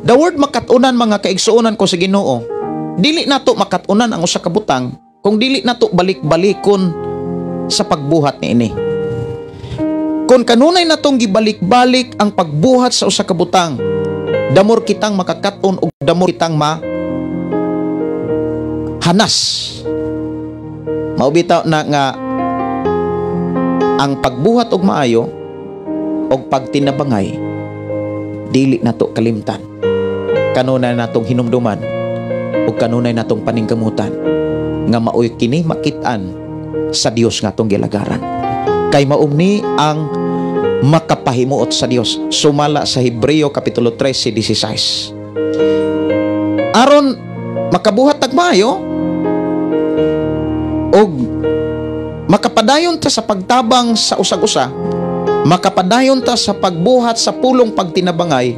S3: The word makatunan mga kaigsuonan ko sa Ginoo, dili nato makatunan ang usa ka butang kung dili nato balik-balikon sa pagbuhat niini. Kung kanunay natong gibalik-balik ang pagbuhat sa usa ka butang, damor kitang makakaton ug damor kitang hanas. Maubitaw na nga ang pagbuhat og maayo og pagtinabangay dili nato kalimtan. Kanunay natong hinumduman ug kanunay natong paningkamutan nga maoy kini makit-an sa Dios nga atong gilagaran. Kay maumni ang makapahimuot sa Dios. Sumala sa Hebreo Kapitulo 13:16. Aron makabuhat og maayo og makapadayon ta sa pagtabang sa usag-usa, makapadayon ta sa pagbuhat sa pulong pagtinabangay,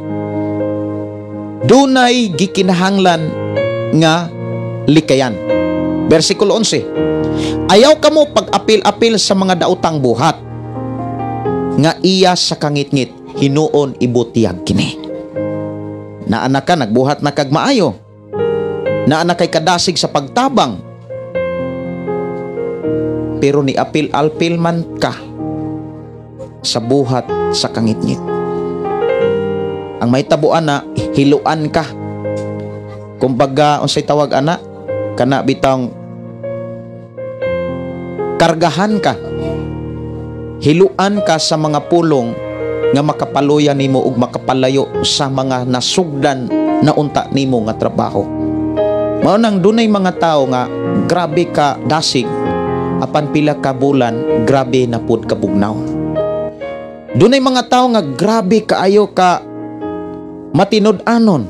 S3: dunay gikinahanglan nga likayan. Versikulo 11. Ayaw kamo pag-apil-apil sa mga daotang buhat nga iya sa kangit-ngit hinuon ibutiyag kini. Naana ka nagbuhat na kag maayo, naana kay kadasig sa pagtabang, pero ni apil-alpil man ka sa buhat sa kangit-ngit. Ang may tabuan na hiluan ka Kumbaga, unsay tawag ana? Kana bitang kargahan ka. Hiluan ka sa mga pulong nga makapaluyan nimo ug makapalayo sa mga nasugdan na unta nimo nga trabaho. Mao nang dunay mga tao nga grabe ka dasig, apan pila ka bulan grabe na pud ka bugnaw. Dunay mga tao nga grabe kaayo ka matinud-anon,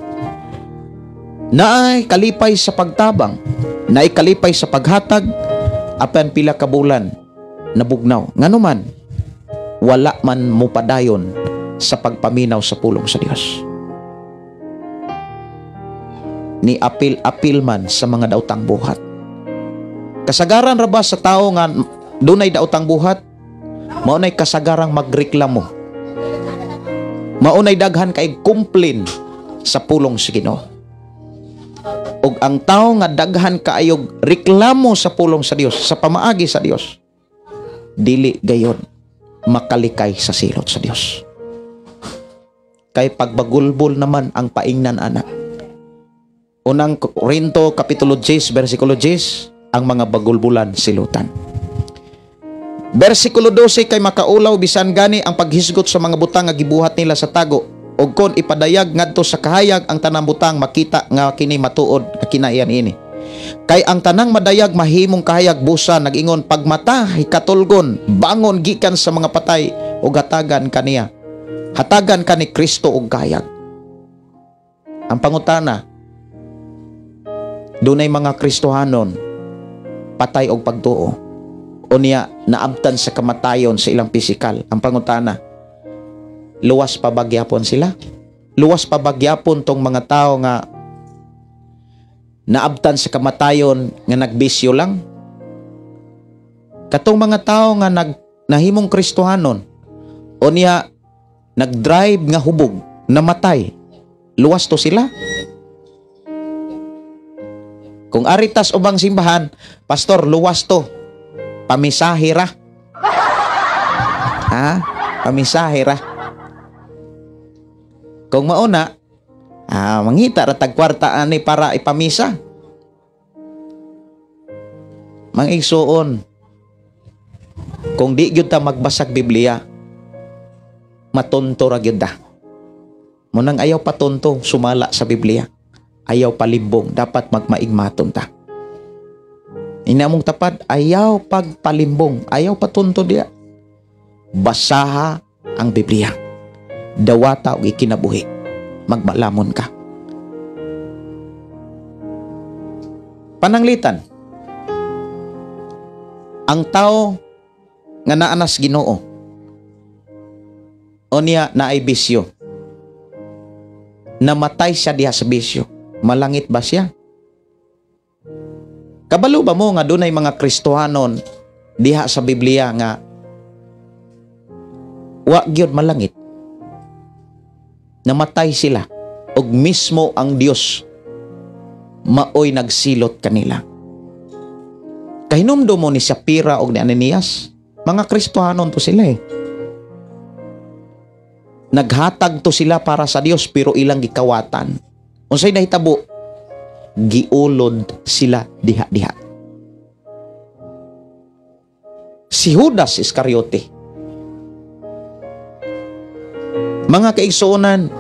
S3: naay kalipay sa pagtabang, naay kalipay sa paghatag, apan pila ka bulan nabugnaw. Nganuman wala man mo padayon sa pagpaminaw sa pulong sa Dios. Ni apil-apil man sa mga daotang buhat. Kasagaran ra ba sa tao nga dunay daotang buhat? Maunay kasagarang magreklamo. Maunay daghan kay complain sa pulong sa Ginoo. Ug ang tao nga daghan kaayog reklamo sa pulong sa Dios, sa pamaagi sa Dios, dili gayon makalikay sa silot sa Dios. Kay pagbagulbol naman ang paingnan ana. Unang Korinto kapitulo 10 bersikulo 10, ang mga bagulbulan silutan. Bersikulo 12, kay makaulaw bisan gani ang paghisgot sa mga butang nga gibuhat nila sa tago, ug kon ipadayag ngadto sa kahayag ang tanang butang makita nga kini matuod nga kinaiyan ini. Kay ang tanang madayag mahimong kahayag busa nag-ingon, pagmata hikatulgon bangon gikan sa mga patay ug hatagan kaniya. Hatagan ka ni Kristo og kahayag. Ang pangutana, dunay mga Kristohanon patay og pagtuo, o niya naabtan sa kamatayon sa ilang pisikal. Ang pangutana, luwas pa bagyapon sila? Luwas pa bagyapon tong mga tao nga naabtan sa kamatayon nga nagbisyo lang? Katong mga tao nga nahimong Kristohanon, o niya nagdrive nga hubog, namatay, luwas to sila? Kung aritas ubang simbahan, pastor, luwas to, pamisahira. Ha? Pamisahira. Kung mauna, mangita ratag kwarta ani para ipamisa. Mangigsuon, kung di gyud ta magbasag Biblia, matunto ra gyud ta. Munang ayaw patunto, sumala sa Biblia. Ayaw palimbong, dapat magmaigmaton ta. Inamong tapad, ayaw pagpalimbong, ayaw patunto diya. Basaha ang Biblia. Dawata o ikinabuhi. Magmalamon ka. Pananglitan. Ang tao nga naanas Ginoo, o niya naay bisyo, namatay siya diha sa bisyo, malangit ba siya? Kabalo ba mo nga dunay mga Kristohanon diha sa Biblia nga wa gyud malangit? Namatay sila ug mismo ang Dios maoy nagsilot kanila. Kahinumdum mo ni Sapphira ug ni Ananias, mga Kristohanon to sila eh. Naghatag to sila para sa Dios pero ilang gikawatan. Unsay nahitabo? Giulod sila diha-diha. Si Judas Iscariote, mga kaigsuonan,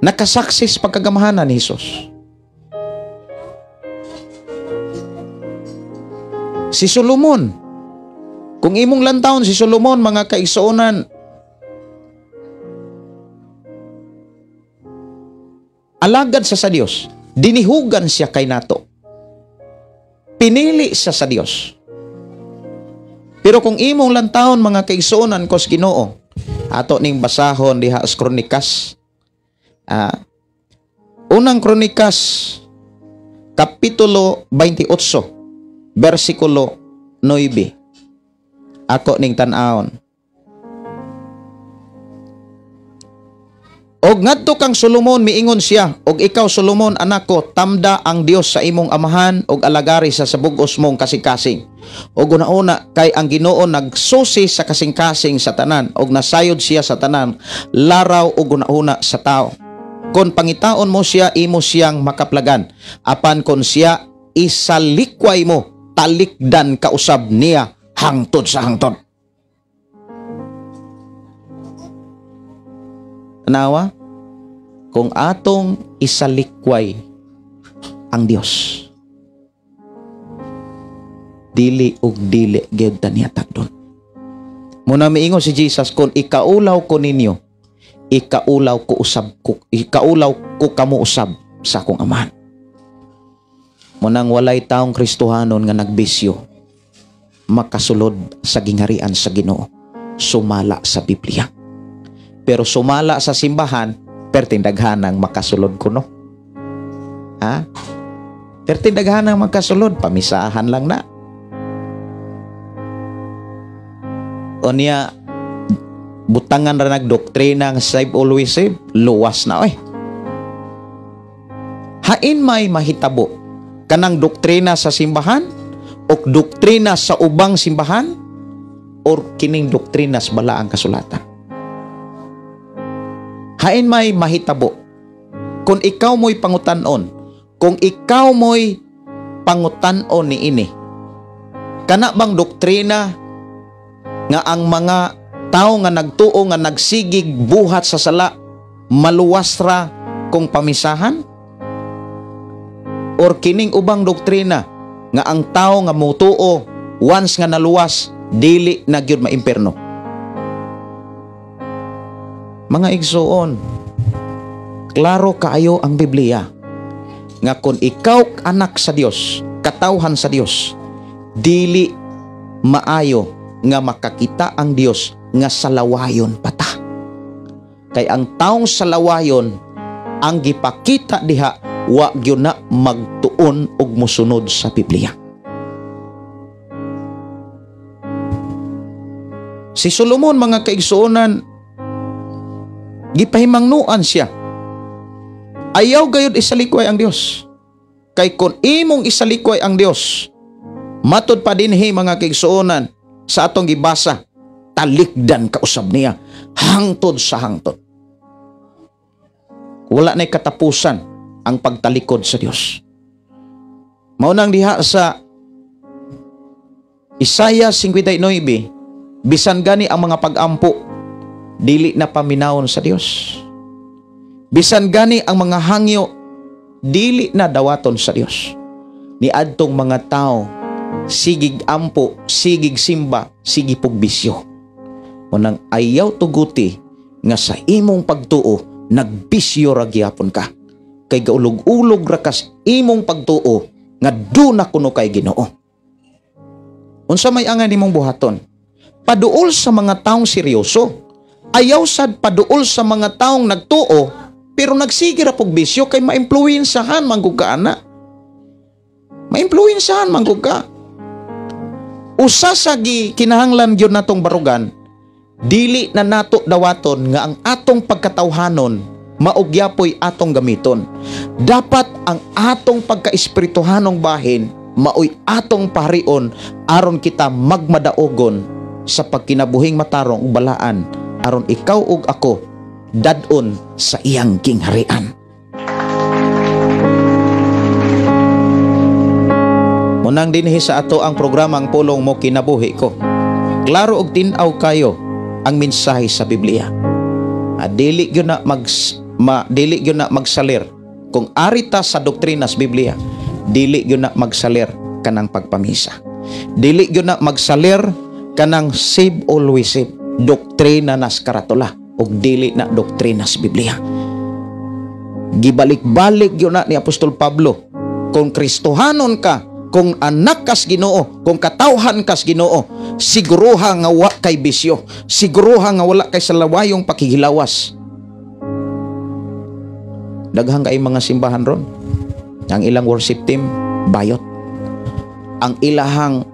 S3: nakasaksis pagkagamahanan ni Jesus. Si Solomon, kung imong lantawon si Solomon, mga kaigsuonan, alagad sa Dios, dinihugan siya kay nato. Pinili siya sa Dios. Pero kung imong lantawon, mga kaigsuonan kos Ginoo, ato ning basahon diha sa Kronikas. Unang Kronikas kapitulo 28 bersikulo 9. Ako ning tan-awon. Og ngadto kang Solomon miingon siya, og ikaw Solomon anak ko, tamda ang Dios sa imong amahan og alagari sa bug-os mong kasing-kasing. Og una-una kay ang Ginoo nagsusi sa kasing-kasing sa tanan og nasayod siya sa tanan, laraw og una-una sa tao. Kon pangitaon mo siya, imo siyang makaplagan. Apan kon siya isalikway mo, talikdan kausab niya hangtod sa hangtod. Tanawa, kung atong isalikway ang Dios, dili ug dili gyud ta niya tagdon. Muna miingon si Jesus, kung ikaulaw ko ninyo, ikaulaw ko kamo usab sa akong Amahan. Munang walay taong Kristohanon nga nagbisyo makasulod sa gingharian sa Ginoo, sumala sa Biblia. Pero sumala sa simbahan, pertindaghanang makasulod kuno. Ha? Pertindaghanang makasulod, pamisahan lang na. O niya, butangan ra nagdoktrina nga save always save, luwas na oy. Hain may mahitabo kanang doktrina sa simbahan o doktrina sa ubang simbahan or kining doktrina sa balaang kasulatan. Hain may mahitabo kung ikaw mo'y pangutanon, kung ikaw mo'y pangutanon ni ini, kana bang doktrina nga ang mga tao nga nagtuo nga nagsigig buhat sa sala maluwas ra kung pamisahan? Or kining ubang doktrina nga ang tao nga mutuo once nga naluwas dili na gyud maimperno? Mga igsoon, klaro kaayo ang Biblia nga kung ikaw anak sa Dios, katawhan sa Dios, dili maayo nga makakita ang Dios nga salawayon pata. Kay ang taong salawayon ang gipakita diha, wa gyud na magtuon og mosunod sa Biblia. Si Solomon, mga kaigsuonan, gipahimangnuan siya. Ayaw gayud isalikway ang Dios. Kay kung imong isalikway ang Dios, matud pa dinhi mga kaigsuonan sa atong gibasa, talikdan kausab niya hangtod sa hangtod. Wala na'y katapusan ang pagtalikod sa Dios. Maunang diha sa Isaiah 59, bisan gani ang mga pag-ampo, dili na paminawon sa Dios. Bisan gani ang mga hangyo, dili na dawaton sa Dios. Niadtong mga tao, sigig ampo, sigig simba, sigig pugbisyo. Unang ayaw tuguti nga sa imong pagtuo, nagbisyo ra gyapon ka. Kay gaulog-ulog ra kas imong pagtuo, nga duna kuno kay Ginoo. Unsa may angan nimong buhaton? Paduol sa mga taong seryoso. Ayaw sad paduol sa mga taong nagtuo, pero nagsige ra pug bisyo kay maimpluwensahan manggug ka ana. Maimpluwensahan manggug ka. Usa sa kinahanglan gyud natong barugan, dili na nato dawaton nga ang atong pagkatawhanon maugyapoy atong gamiton. Dapat ang atong pagka-espirituhanong bahin maoy atong paharion aron kita magmadaogon sa pagkinabuhing matarong ug balaan aron ikaw ug ako dadon sa iyang kingharian. Munang dinhi sa ato ang programang Pulong Mo Kinabuhi Ko. Klaro og tin-aw kayo ang mensahe sa Biblia. Dili gyud na magsalir kung arita sa doktrina sa Biblia. Dili gyud na magsalir kanang pagpamisa. Dili gyud na magsalir kanang save always save, doktrina nas karatula ug dili na doktrina sa Biblia. Gibalik-balik gyud na ni Apostol Pablo, kung Kristohanon ka, kung anak kas Ginoo, kung katawhan kas Ginoo, siguruha nga wa kay bisyo, siguruha nga wala kay salawayong pakihilawas. Daghang kay mga simbahan ron, ang ilang worship team bayot, ang ilahang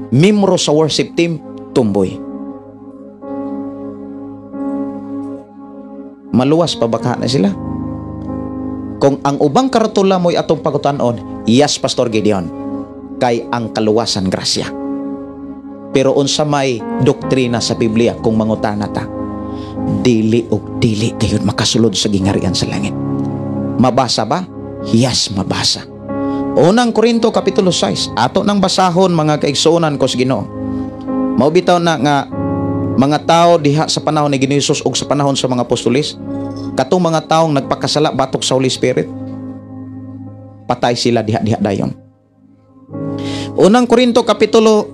S3: membro sa worship team tumboy. Maluwas pa baka na sila. Kung ang ubang karatula mo'y atong pagutanon, yes, Pastor Gideon, kay ang kaluwasan grasya. Pero unsa may doktrina sa Biblia kung mangutana ta, dili og dili gayud makasulod sa gingharian sa langit. Mabasa ba? Yes, mabasa. Unang Korinto Kapitulo 6. Ato nang basahon mga kaigsuonan ko sa Ginoo. Mao bitaw na nga mga tao diha sa panahon ni Ginoong Hesus ug sa panahon sa mga apostoles, katong mga taong nagpakasala batok sa Holy Spirit, patay sila diha dayon. Unang Korinto Kapitulo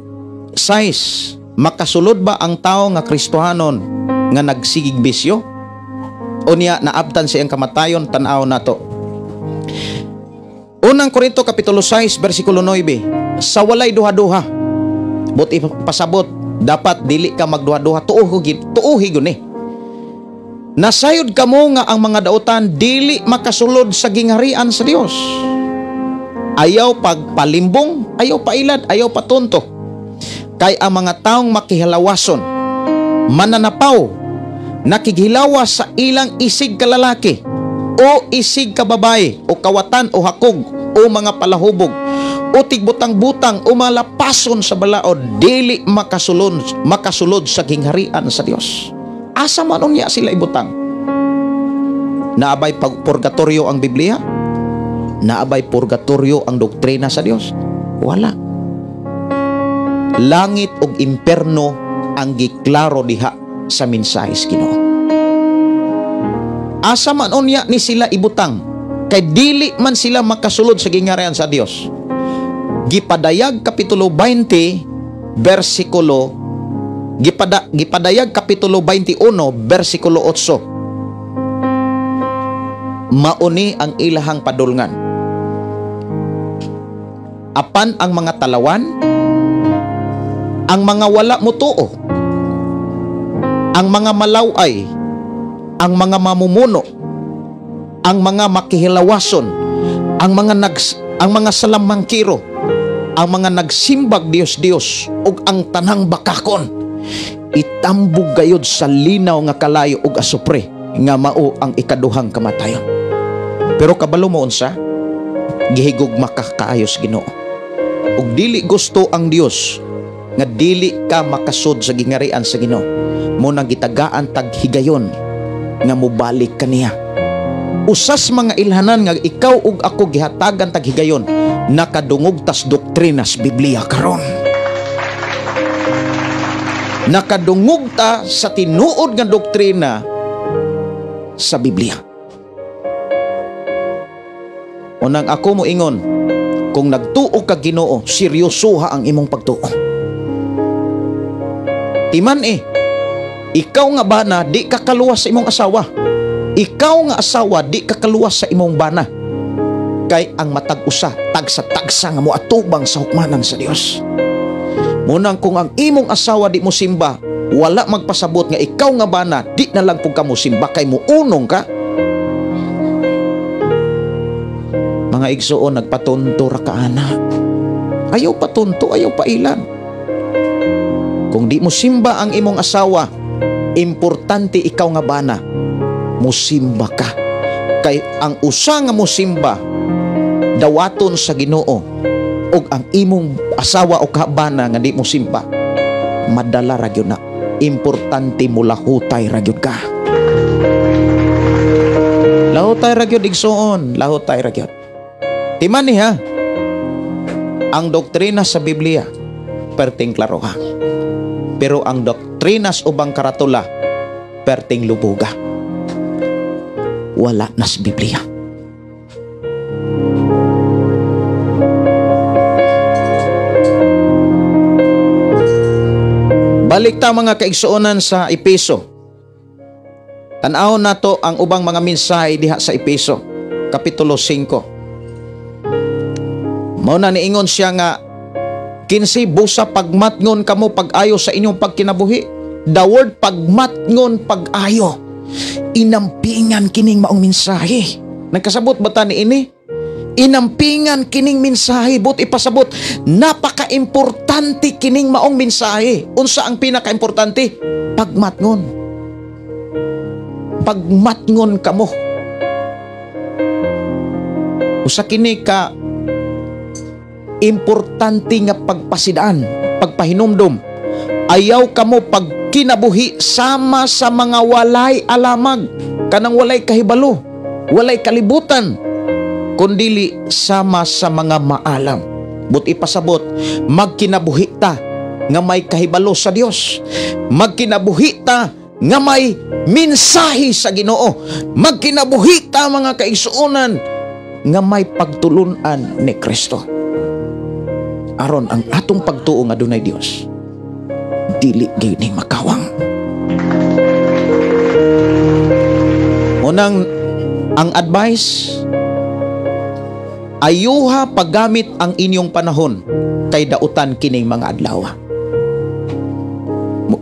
S3: 6. Makasulod ba ang tao nga Kristohanon nga nagsigig bisyo? Unya naabtan siyang kamatayon, tan-aw nato. Unang Korinto Kapitulo 6 versikulo 9. Sa walay duha-duha, buti pasabot, dapat dili ka magduha-duha, tuuhi guni. Nasayod kamo nga ang mga dautan dili makasulod sa gingharian sa Dios. Ayaw pagpalimbong, ayaw pailad, ayaw patunto. Kay ang mga taong makihalawason, mananapaw, nakighilawas sa ilang isig kalalaki o isig kababae o kawatan o hakog o mga palahubog o tigbutang-butang o malapason sa balaod, dili makasulod sa gingharian sa Dios. Asa man unya sila ibutang? Naabay purgatorio ang Biblia? Naabay purgatorio ang doktrina sa Dios? Wala. Langit ug imperno ang giklaro diha sa mensahe sa Ginoo. Asa man unya ni sila ibutang, kay dili man sila makasulod sa gingharian sa Dios. Gipadayag Kapitulo 20 versikulo Gipadayag Kapitulo 21 versikulo 8. Mauni ang ilahang padulngan. Apan ang mga talawan, ang mga wala mutuo, ang mga malaway, ang mga mamumuno, ang mga makihilawason, ang mga salamangkiro, ang mga nagsimbag Dios ug ang tanang bakakon, itambog gayud sa linaw nga kalayo ug asupre nga mao ang ikaduhang kamatayon. Pero kabalo mo unsa? Gihigugma ka kaayos Ginoo. Ug dili gusto ang Dios nga dili ka makasud sa gingharian sa Ginoo. Mo nang gitagaan tag higayon nga mobalik kaniya. Usas mga ilhanan nga ikaw ug ako gihatagan tag higayon, nakadungog tas doktrinas Biblia karon. Nakadungog ta sa tinuod nga doktrina sa Biblia. Unang ako mo ingon, kung nagtuo ka Ginoo, seryosoha ang imong pagtuo. Timan ikaw nga bana, di ka kaluwas sa imong asawa. Ikaw nga asawa, di ka kaluwas sa imong bana. Kay ang matag-usa, tagsa-tagsa nga mo atubang sa hukmanan sa Dios. Munang kung ang imong asawa di mo simba, wala magpasabot nga ikaw nga bana, di na lang pug ka mo simba, kay mo unong ka. Mga igsuon, nagpatunto ra ka ana. Ayaw patunto, ayaw pailan. Kung di mo simba ang imong asawa, importante ikaw nga bana, musimba ka. Kay ang usa nga musimba, dawaton sa Ginoo, ug ang imong asawa o kabana nga di mo simba, madala ra gyud na. Importante mo lahutay ra gyud ka. Lahutay ra gyud igsuon, lahutay ra gyud. Timan niya, ang doktrina sa Biblia perting klaro ha. Pero ang doktrinas ubang karatula perting lubuga. Wala na sa Biblia. Balik ta mga kaigsuonan sa Epeso. Tan-aw nato ang ubang mga mensahe diha sa Epeso, Kapitulo 5. Mao na niingon siya nga, kinsi busa pagmatngon kamo pag-ayo sa inyong pagkinabuhi. The word pagmatngon, pag-ayo, inampingan kining maong mensahe. Nagkasabot ba ta ni ini? Inampingan kining mensahe, but ipasabot, napaka-importante kining maong mensahe. Unsa ang pinaka-importante? Pagmatngon. Pagmatngon kamo. Usa kini ka importante nga pagpasidaan, pagpahinumdom. Ayaw kamo pagkinabuhi sama sa mga walay alamag, kanang walay kahibalo, walay kalibutan, kundili sama sa mga maalam. But ipasabot, magkinabuhi ta nga may kahibalo sa Dios. Magkinabuhi ta nga may mensahe sa Ginoo. Magkinabuhi ta mga kaigsuonan nga may pagtulunan ni Kristo. Aron ang atong pagtuo nga dunay Dios dili gyud ni makawang. Unang ang advice, ayuha paggamit ang inyong panahon kay dautan kining mga adlaw.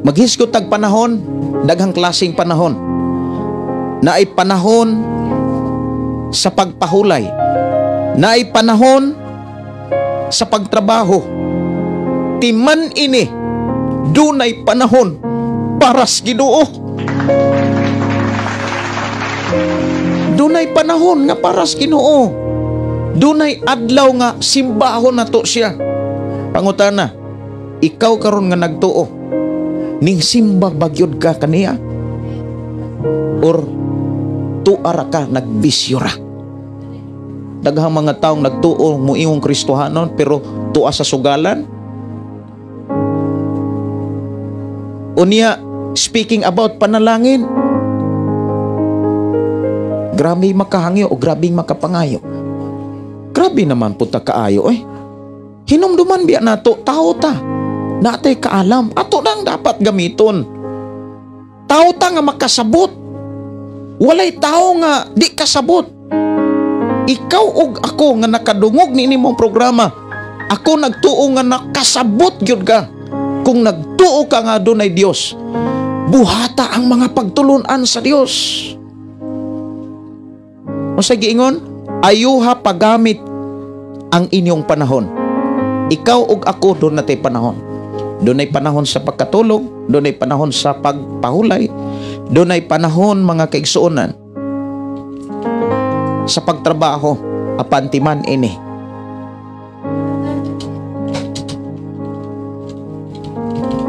S3: Maghisgot tag panahon, daghang klaseng panahon. Naay panahon sa pagpahulay, naay panahon sa pagtrabaho. Timan ini, dunay panahon para sa Ginoo. Dunay panahon nga para sa Ginoo. Dunay adlaw nga simbahon nato siya. Pangutana, ikaw karon nga nagtuo, ning simba bagyod ka kaniya? Or tuara ka, nagbisyo ra? Daghang mga taong nagtuo muingong Kristohanon pero tuwa sa sugalan. Unya, speaking about panalangin, grabe makahangyo o grabe makapangayo. Grabe naman punta kaayo Hinumduman biya nato, tao ta. Natay kaalam, ato nang dapat gamiton. Tao ta nga makasabot. Walay tao nga di kasabot. Ikaw ug ako nga nakadungog ni nimong programa, ako nagtuo nga nakasabot gyud ka. Kung nagtuo ka nga dunay Dios, buhata ang mga pagtulunan sa Dios. Unsa giingon? Ayuha paggamit ang inyong panahon. Ikaw ug ako doon natay panahon. Doon ay panahon sa pagkatulog, doon ay panahon sa pagpahulay, doon ay panahon mga kaigsuonan sa pagtrabaho, apantiman ini.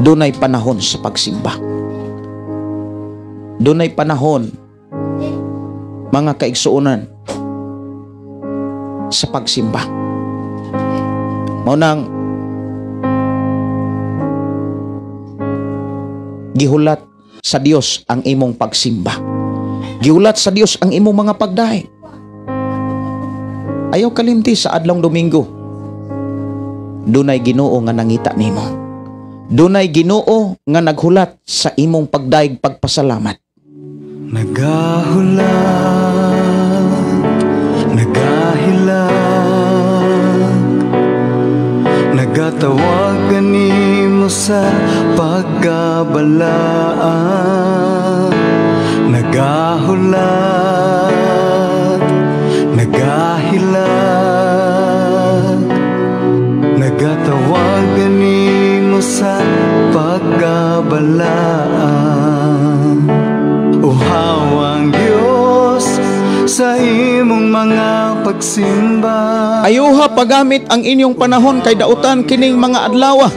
S3: Doon ay panahon sa pagsimba. Doon ay panahon mga kaigsuonan sa pagsimba. Maunang gihulat sa Dios ang imong pagsimba. Gihulat sa Dios ang imong mga pagdaig. Ayaw kalimti sa adlong Domingo. Dunay Ginoo nga nangita nimo. Dunay Ginoo nga naghulat sa imong pagdaig pagpasalamat.
S1: Nagahulat, nagahilag, nagatawag kanimo sa pagkabalaan. Nagahulat, nagahilag, nagatawag kanimo sa pagkabalaan. Uhawang Diyos sa imong mga pagsimba.
S3: Ayuha paggamit ang inyong panahon kay dautan kining mga adlaw.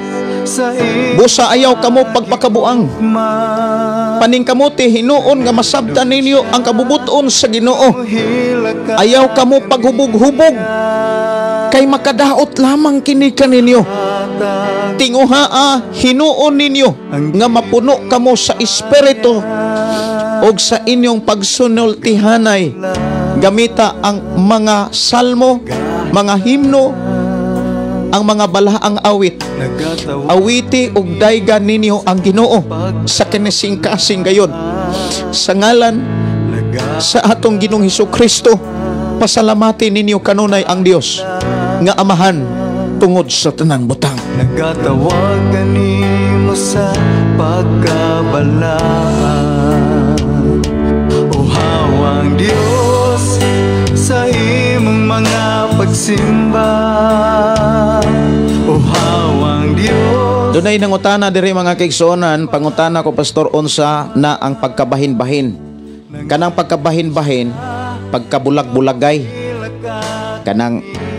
S3: Busa ayaw kamo pagpakabuang. Paningkamuti hinuon nga masabtan ninyo ang kabubuton sa Ginoo. Ayaw kamo paghubog-hubog kay makadaot lamang kini kaninyo. Tinguhaa hinuon ninyo nga mapuno kamo sa Espiritu og sa inyong pagsunultihanay. Gamita ang mga salmo, mga himno, ang mga balaang awit. Awiti og daygan ninyo ang Ginoo sa kinising-kasing gayon. Sa ngalan sa atong Ginoong Hesukristo, pasalamatin ninyo kanunay ang Dios nga Amahan tungod sa tanang butang.
S1: Nagatawag kanimo sa pagkabalaan. Uhawang Diyos sa imong mga pagsimba. Uhawang Diyos.
S3: Dunay nangutana diri mga kaigsuonan, pangutana ko Pastor, unsa na ang pagkabahin-bahin? Kanang pagkabahin-bahin, pagkabulag-bulagay.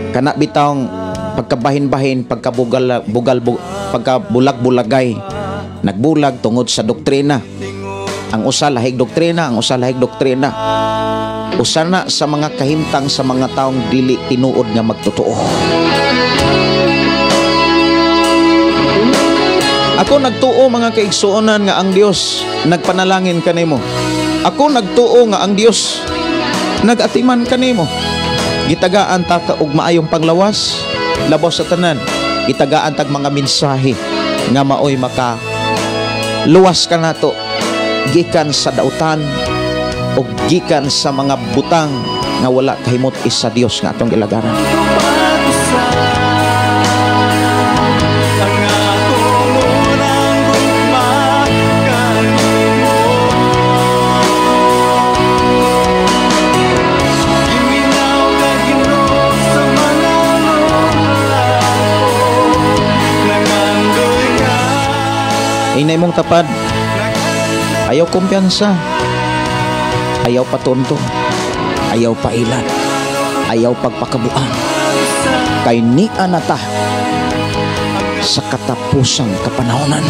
S3: Kana bitawng pagkabahin-bahin, pagkabulag-bulagay. Nagbulag tungod sa doktrina. Ang usa lahig doktrina, ang usa lahig doktrina. usa na sa mga kahimtang sa mga taong dili tinuod nga magtotoo. Ako nagtuo mga kaigsuonan nga ang Dios nagpanalangin kanimo. Ako nagtuo nga ang Dios nagatiman kanimo. Gitagaan ta ka og maayong panglawas labaw sa tanan. Gitagaan tag mga mensahe nga maoy maka luwas ka nato gikan sa dautan o gikan sa mga butang nga wala kahimot isa Dios nga atong ilagaran. Inay mong tapad, ayaw kumpiyansa, ayaw patunto, ayaw pailan, ayaw pagpakabuan. Kay ni anata sa katapusang kapanahonan.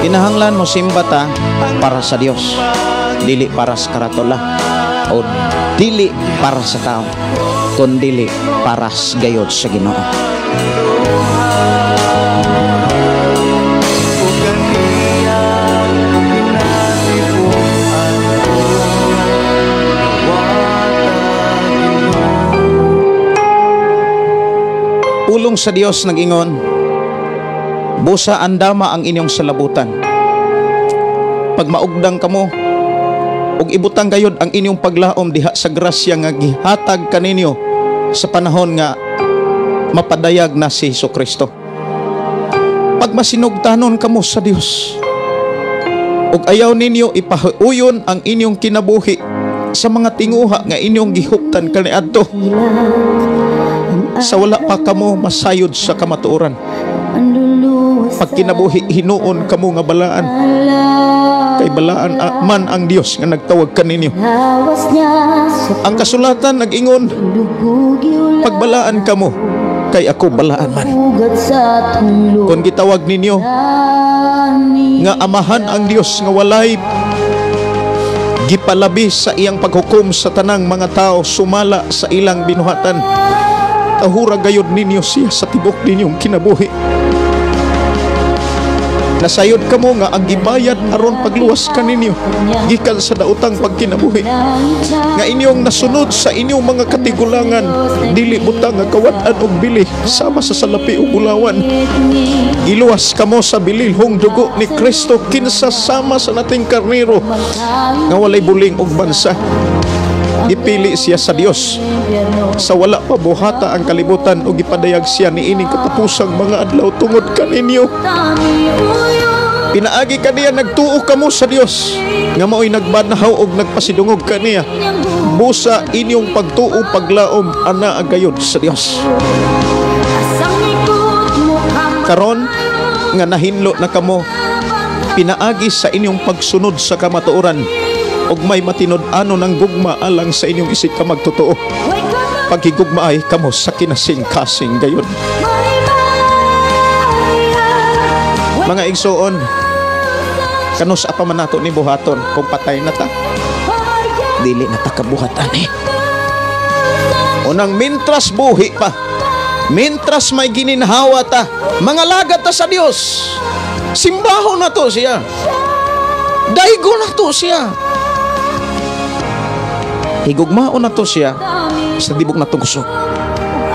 S3: Kinahanglan mo simba ta para sa Dios, dili para sa karatula o dili para sa tao, kundi para sa gayod sa Ginoo. Pulong sa Dios nag-ingon, busa andama ang inyong salabutan. Pag maugdang kamo, ug ibutang gayod ang inyong paglaom diha sa grasya nga gihatag kaninyo sa panahon nga mapadayag na si Jesucristo. Pag masinugtanon kamo sa Dios, ug ayaw ninyo ipahuyon ang inyong kinabuhi sa mga tinguha nga inyong gihuptan kaniadto, sa wala pa kamo masayod sa kamatuoran. Pag kinabuhi hinuon kamo nga balaan, kay balaan man ang Dios nga nagtawag kaninyo. Ang kasulatan nag-ingon, pagbalaan kamo, kay ako balaan man. Kung gitawag ninyo nga amahan ang Dios nga walay gipalabi sa iyang paghukom sa tanang mga tao sumala sa ilang binuhatan, tahura gayod ninyo siya sa tibok ninyong kinabuhi. Nasayod kamo nga ang gibayad aron pagluwas kaninyo gikan sa daotang pagkinabuhi nga inyong nasunod sa inyong mga katigulangan, dili butang nga kawad-an og bili sama sa salapi ug ulawan. Giluwas kamo sa bililhong dugo ni Kristo kinsa sama sa nating karnero nga walay buling og bansa. Ipili siya sa Dios sa wala pa buhata ang kalibutan ug gipadayag siya niining katapusang mga adlaw tungod kaninyo. Pinaagi kaniya nagtuo kamo sa Dios nga mao'y nagbanahaw og nagpasidungog kaniya. Busa inyong pagtuo paglaom ana agayod sa Dios. Karon nga nahinlo na kamo, pinaagi sa inyong pagsunod sa kamatuoran ug may matinud-ano ng gugma alang sa inyong isig ka magtotoo. Paghigugma ay kamo sa kinasing-kasing gayon. Mga igsoon, kanus apa man nato ni buhaton kung patay na ta, dili na ta kabuhatan eh. Unang mintras buhi pa, mintras may gininhawa ta, mga lagat ta sa Dios, simbaho na to siya, daigo na to siya, higugmao na to siya sa tibok na tong kusog,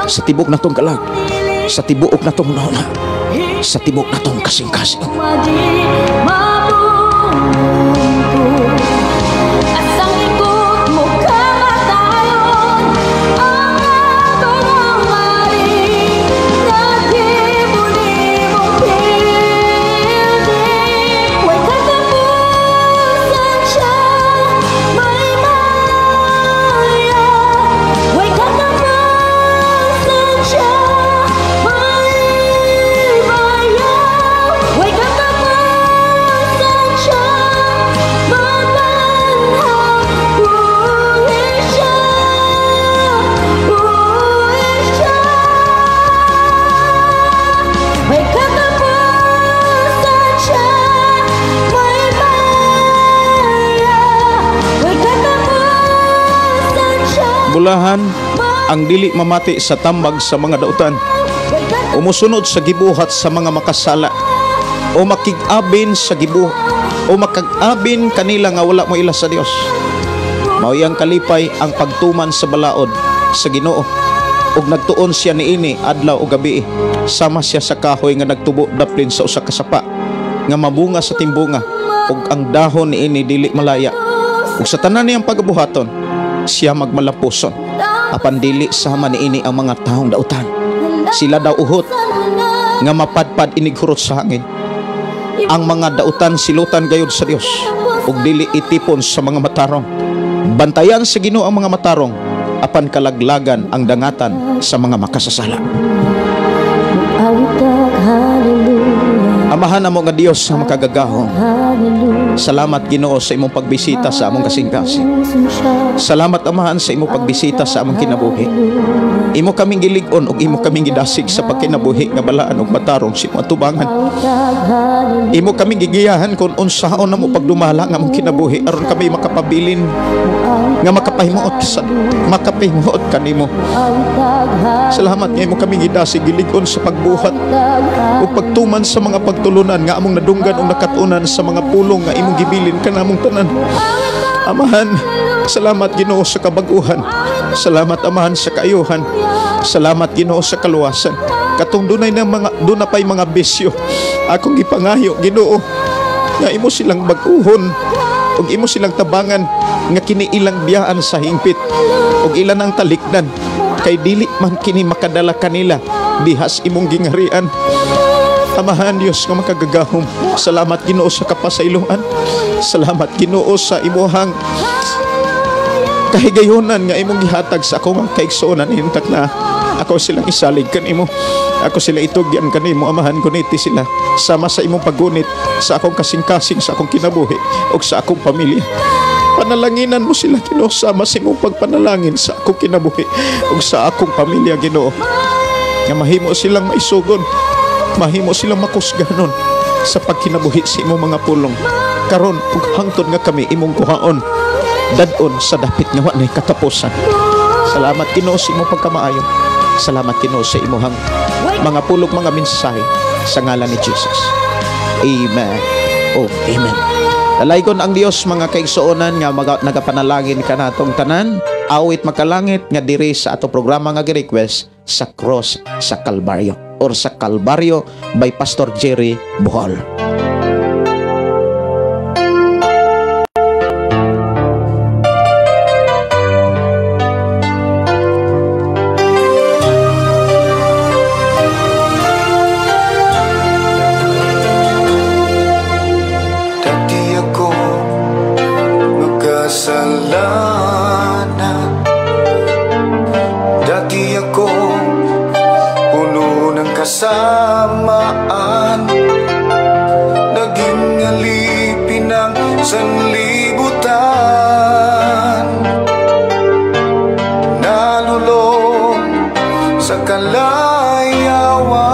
S3: sa tibok na tong kalag, sa tibok na tong nauna, sa tibok na tong kasing-kasing.
S4: Asang ikot mo kamatayon, ang abang maring nagibuli mong piling. Huwag katapusan siya, may maya. Huwag katapusan siya, may maya. Huwag katapusan siya, mamanhabuhin siya, buhin siya. Huwag katapusan siya, may maya. Huwag katapusan siya,
S5: Bulahan ang dili mamati sa tambag sa mga dautan, umusunod sa gibuhat sa mga makasala, o makig-abin sa gibuhat, o makag-abin kanila nga wala mo ila sa Dios. Mao iyang kalipay ang pagtuman sa balaod sa Ginoo, ug nagtuon siya niini adlaw ug gabi, sama siya sa kahoy nga nagtubo daplin sa usa ka sapa nga mabunga sa timbunga, ug ang dahon niini dili malaya. Ug sa tanan niyang pagabuhaton siya magmalapuson, apan dili sama niini ang mga taong dautan. Sila daw uhot nga mapadpad inighurot sa hangin. Ang mga dautan silutan gayud sa Dios, ug dili itipon sa mga matarong. Bantayan sa Ginoo ang mga matarong, apan kalaglagan ang dangatan sa mga makasasala.
S4: awitag hallelujah,
S5: Amahan namo nga Dios sa makagagahom.
S4: hallelujah.
S5: Salamat Ginoo sa imong pagbisita sa among kasing-kasing. Salamat Amahan sa imong pagbisita sa among kinabuhi. Imo kaming gilig-on ug imo kaming gidasig sa pagkinabuhi nga balaan ug matarong sa imong atubangan. Imo kaming gigiyahan kung unsaon namo pagdumala nga among kinabuhi aron kami makapabilin nga makapahimuot kanimo. Salamat nga imo kaming gidasig gilig-on sa pagbuhat ug pagtuman sa mga pagtulunan nga among nadunggan ug nakatunan sa mga pulong nga imong gibilin kanamong tanan. Amahan, salamat Ginoo sa kabaguhan. Salamat Amahan sa kaayuhan. Salamat Ginoo sa kaluwasan. Katong dunay pay mga bisyo, akong gipangayo Ginoo nga imo silang baguhon ug imo silang tabangan nga kini ilang biyaan sa hingpit ug ilan ang talikdan kay dili man kini makadala kanila dihas imong gingarian. Amahan Dios nga makagagahom. Salamat Ginoo sa kapasayloan. Salamat Ginoo sa imuhang kahigayonan nga imong gihatag sa akong kaigsuonan hintak na ako silang isalig kanimo. Ako sila itugyan kanimo Amahan, guniti sila sama sa imong paggunit sa akong kasing-kasing sa akong kinabuhi ug sa akong pamilya. Panalanginan mo sila Ginoo sama sa imong pagpanalangin sa akong kinabuhi ug sa akong pamilya Ginoo. Nga mahimo silang maisugon, mahimo silang makusganon sa pagkinabuhi sa imong mga pulong. Karon ug hangtod nga kami imong kuhaon dadon sa dapit nga wa nay katapusan. Salamat Ginoo sa imong pagkamaayo. Salamat Ginoo sa imong mga pulong, mga mensahe sa ngalan ni Jesus. Amen. Oh, amen. Dalaygon ang Dios mga kaigsuonan nga nagapanalangin kanatong tanan. Awit makalangit nga diri sa ato programa nga gi-request sa Cross sa Kalbaryo or sa Kalbaryo by Pastor Jerry Bohol.
S1: Dati ako magkasalanan, dati ako puno ng kasamaan, naging alipin ng sanlibutan, nalulong sa kalayawan.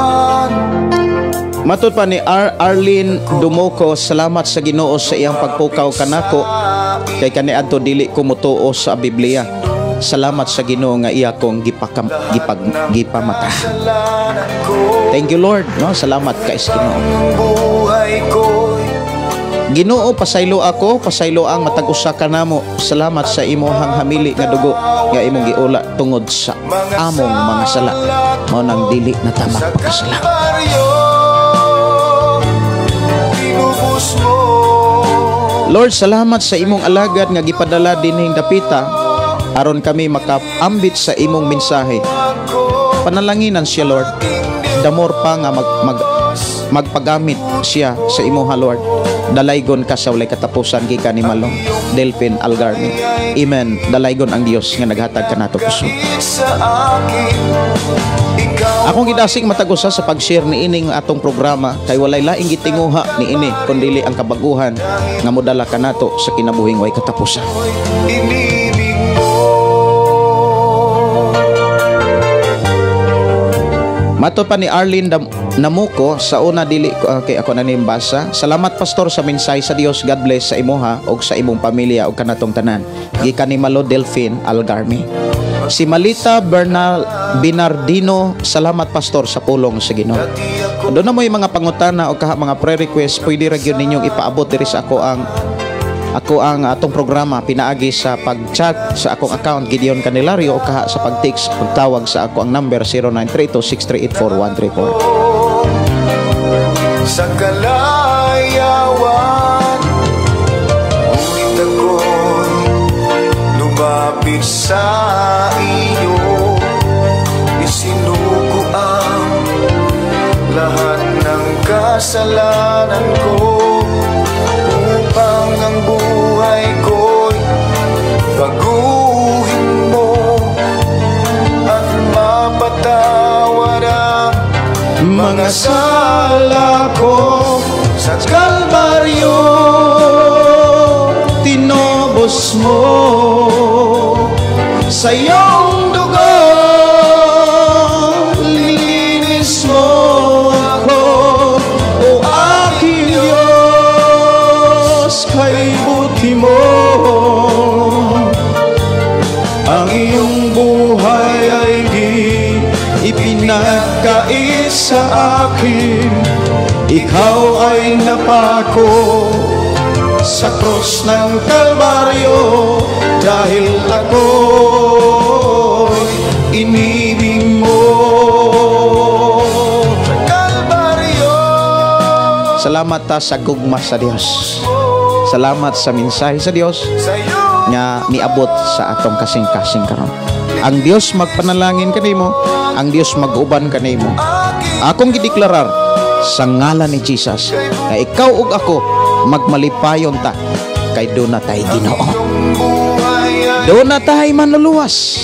S5: Matod pa ni Arlene Dumoko, salamat sa Ginoo sa iyang pagpukaw kanako kay kaniadto dili ko motuo sa Biblia. Salamat sa Ginoo nga iya kong gipamata. Thank you Lord, no? Salamat kay Ginoo. Ginoo, pasaylo ako, pasaylo ang matag usa kanamo. Salamat sa imuhang hamili nga dugo nga imong giula tungod sa among mga sala. Mao nang dili na tama pagkasala.
S1: Tinubos mo
S3: Lord, salamat sa imong alagad nga gipadala dinhing dapita aron kami makaambit sa imong mensahe. Panalanginan siya, Lord. Damor pa nga magpagamit siya sa imuha, Lord. Dalaygon ka sa walay katapusan gikan ni Malong Delphin Algarmi. Amen. Dalaygon ang Dios nga naghatag kanato puso. Akong gidasig matagusa sa pag-share ni ining atong programa kay walay laing gitinguha ni ini kundili ang kabaguhan nga modala kanato sa kinabuhing way katapusan. Mato pa ni Arlene Namuko sa una dili kay ako na nimbasa. Salamat pastor sa mensahe sa Dios. God bless sa imuha og sa imong pamilya og kanatong tanan. Gikan ni Malo Delphin Algarmi. Si Malita Binardino, salamat pastor sa pulong sa Ginoo. Doon na mo yung mga pangutana o kaha mga prayer request, pwede ra gyud ninyong ipaabot diri sa ako ang atong programa pinaagi sa pag-chat sa akong account Gideon Candelario o kaha sa pag-text pagtawag sa ako ang number 0932-638-4134.
S1: Sa kalayawan, ngunit ako'y lumapit sa iyo. Isinuko ang lahat ng kasalanan ko upang ang buhay ko'y baguhin mo at mapatawad ang mga sala ko. Sa Kalbaryo tinobos mo, sa iyong dugo nilinis mo ako. O aking Diyos, kay buti mo ang iyong buhay ay ipinagkait sa akin. Ikaw ay napako sa krus ng Kalbaryo dahil ako'y inibig mo. Kalbaryo.
S3: Salamat ta sa gugma sa Dios. Salamat sa mensahe sa Dios nga niabot sa atong kasing-kasing karon. Ang Dios magpanalangin kanimo, ang Dios mag-uban kanimo. Akong gideklarar sa ngalan ni Jesus nga ikaw ug ako magmalipayon ta kay doon na tayo Ginoo. Doon na tayo manluluwas.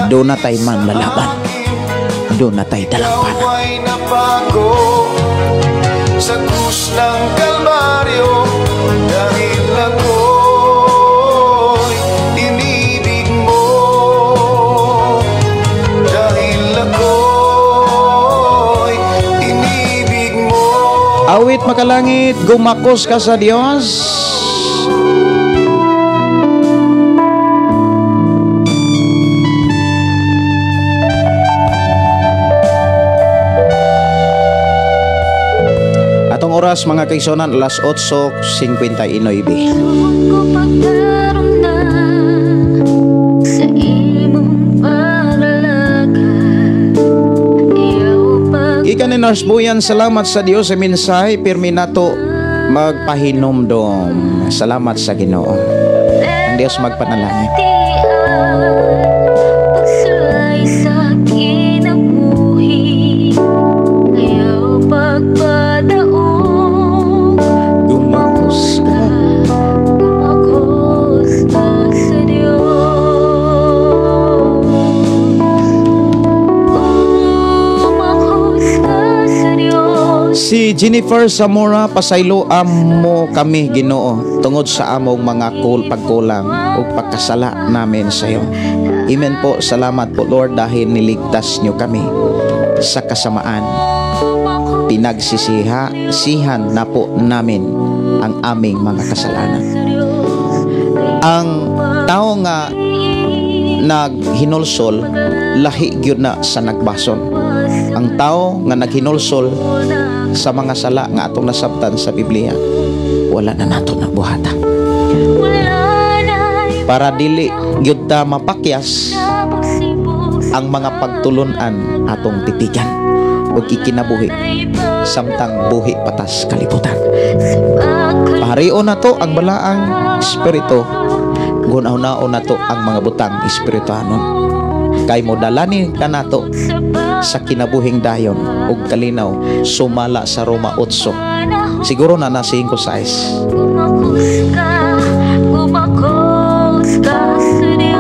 S3: Doon na tayo manlalaban. Doon na tayo dalampanan.
S1: Sa krus ng Kalbaryo dahil ako'y inibig mo, dahil ako'y inibig mo.
S3: Awit makalangit, gumakos ka sa Dios. Atong oras mga kaisonan, alas 8:59.
S4: Ko pagdarumdam sa imong paglalakad.
S3: Ika ni Nurse Buyan, salamat sa Dios sa mensahe, pirmi nato magpahinomdom. Salamat sa Ginoo. Ang Dios magpanalangin.
S4: Pagsulay sa kinabuhi, ayaw pagpadaog.
S3: Gumakos ka.
S4: Gumakos ka sa Diyos. Gumakos ka sa Diyos.
S3: Si Jennifer Zamora, pasaylo amo kami Ginoo tungod sa among mga pagkulang o pagkasala namin sa iyo. Amen po. Salamat po Lord dahil niligtas niyo kami sa kasamaan. Pinagsisihan na po namin ang aming mga kasalanan. Ang tao nga naghinulsol, lahi gyud na sa nagbason. Ang tao nga naghinulsol sa mga sala nga atong nasabtan sa Biblia, wala na nato na buhata. Para dili gyud ta mapakyas ang mga pagtulunan atong titigan ug ikinabuhi samtang buhi patas kalibutan. Paharion na to ang balaang espiritu, gunaw-naon na to ang mga butang espirituanon. Kay mo dalani ka nato sa kinabuhing dayon ug kalinaw sumala sa Roma 8. Siguro na nasa 5:6.
S4: Bumakos ka sa Diyos.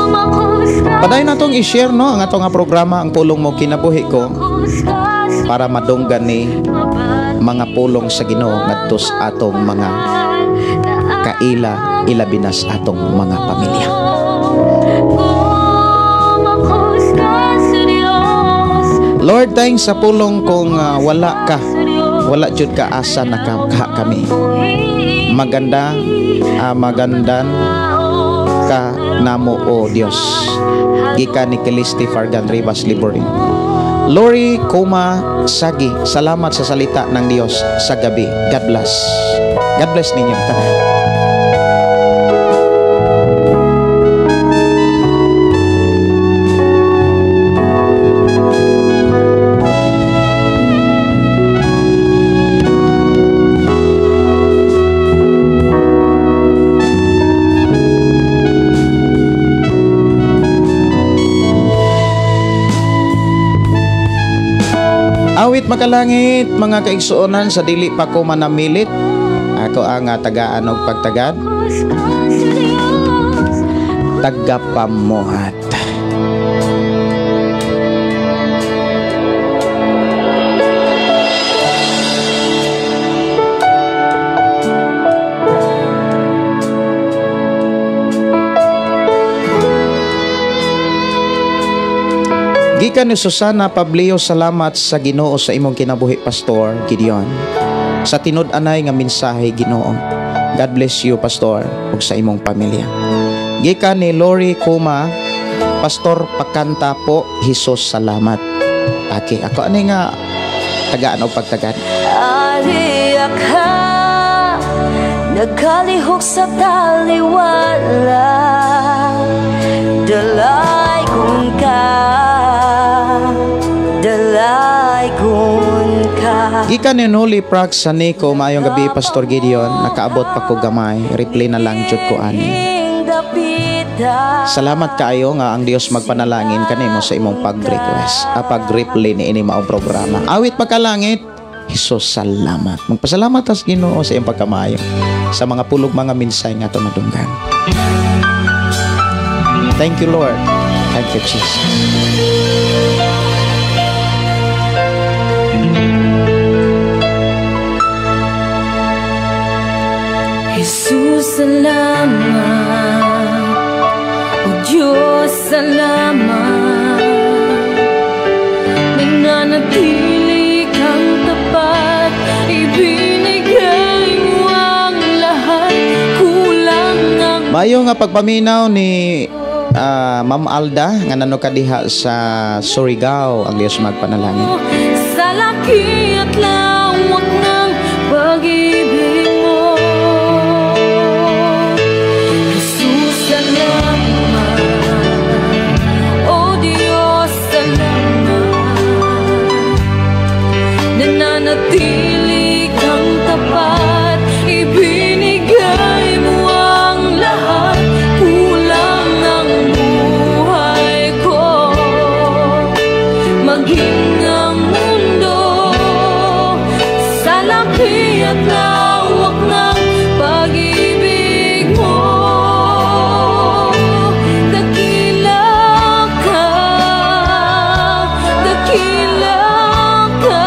S4: Bumakos ka
S3: Paday na tong i-share no ang atong nga programa ang pulong mo kinabuhi ko para madunggan ni mga pulong sa Ginoo ngadto sa atong mga kaila ilabinas atong mga pamilya.
S4: Bumakos ka sa Diyos.
S3: Lord, thanks sa pulong kung wala ka, wala jud ka asa na kami. Maganda, magandan ka namo o Dios. Gikan ni Kilisti Fargan Rivas Liboring. Lori Kuma Sagi, salamat sa salita ng Dios sa gabi. God bless. God bless ninyo tanan. Awit makalangit mga kaigsuonan sa dili pa ko manamilit. Ako ang tagaan og pagtagad. Tagapamuhat. Gikan ni Susana Pablio, salamat sa Ginoo sa imong kinabuhi Pastor Gideon. Sa tinud-anay nga mensahe Ginoo. God bless you Pastor ug sa imong pamilya. Gikan ni Lori Kuma, Pastor pakanta po, Jesus salamat. Okay, ako ani nga tagaan og pagtagad.
S4: Ariya ka, nagkalihok sa taliwala, dalay kung ka, dalay kung ka.
S3: Gikan ni Noli Prax sa Nico, maayong gabi Pastor Gideon, nakaabot pa ko gamay, replay na lang jud ko ani. Salamat kaayo nga ang Dios magpanalangin kanimo sa imong pag-request, pag-replay ni ini maong programa. Awit pagkalangit, Jesus salamat. Magpasalamat as Ginoo sa iyong pagkamayo sa mga pulog mga minsay nga tumadunggan. Thank you Lord. Thank you Jesus.
S4: Jesus salamat, o Diyos salamat, nananatili kang tapat, ibinigay mo ang lahat, kulang ang
S3: Mayo nga pagpaminaw ni Ma'am Alda nga nano kadiha sa Surigao, ang Dios magpanalangin.
S4: sa laki at lawak ng pag-ibig mo. Jesus salamat, o Diyos salamat, nananatili kang tapat, ibinigay mo ang lahat, kulang ang buhay ko, maging ang mundo sa laki at lawak ng pag-ibig mo. Dakila ka, dakila ka,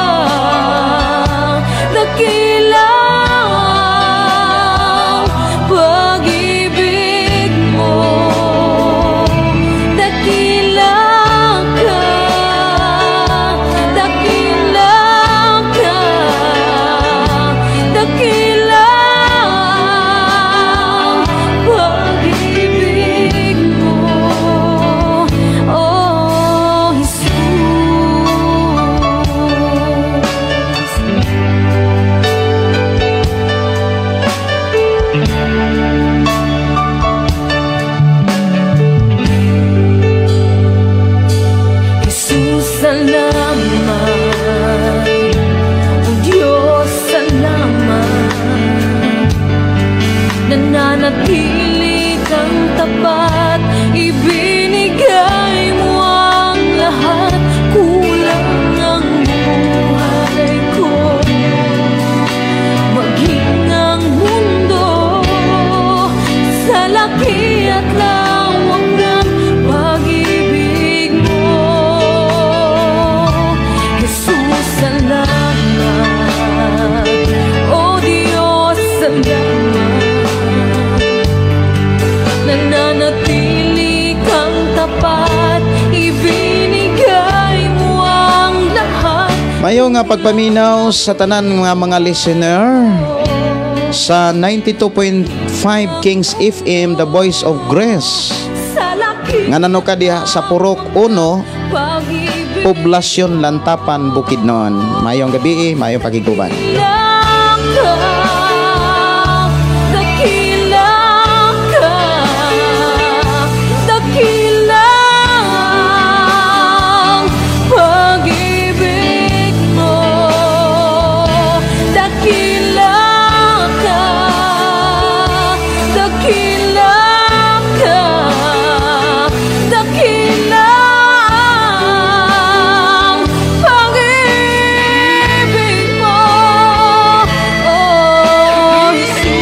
S4: nananatili kang tapat, ibinigay mo ang lahat. Kulang ang buhay ko, maging ang mundo sa laki at lawak ng pag-ibig mo. Jesus, salamat. O Diyos, salamat. Nananatili kang tapat, ibinigay mo ang lahat.
S3: Mayo nga pagpaminaw sa tanan nga mga listener sa 92.5 Kings FM, The Voice of Grace.
S4: Sa laki
S3: Nga nano ka diha sa Purok 1,
S4: pag-ibig
S3: Poblasyon Lantapan, Bukidnon. Mayong gabi, mayong pagiguban.
S4: lang ka, dakila ka, dakilang pag-ibig mo, dakila ka, dakila ka, dakilang pag-ibig mo, oh Jesus.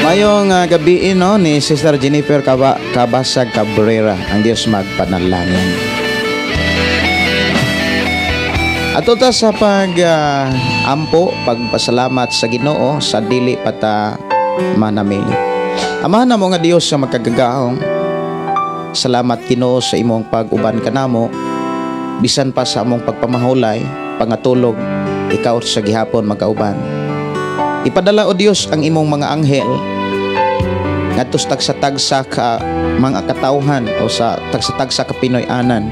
S3: Mayong gabi no ni Sister Jennifer Kabasag Cabrera. Ang Diyos magpanalangin. Ato ta sa ampo, pagpasalamat sa Ginoo sa dili pata manamili. Amahan na mo nga Dios sa magkagagaong. Salamat Ginoo sa imong pag-uban kanamo. Bisan pa sa among pagpamahulay, pangatulog ikaw sa gihapon magkauban. Ipadala o Dios ang imong mga anghel ngadto sa tagsa ka mga katawhan o sa tagsa ka Pinoy-anan.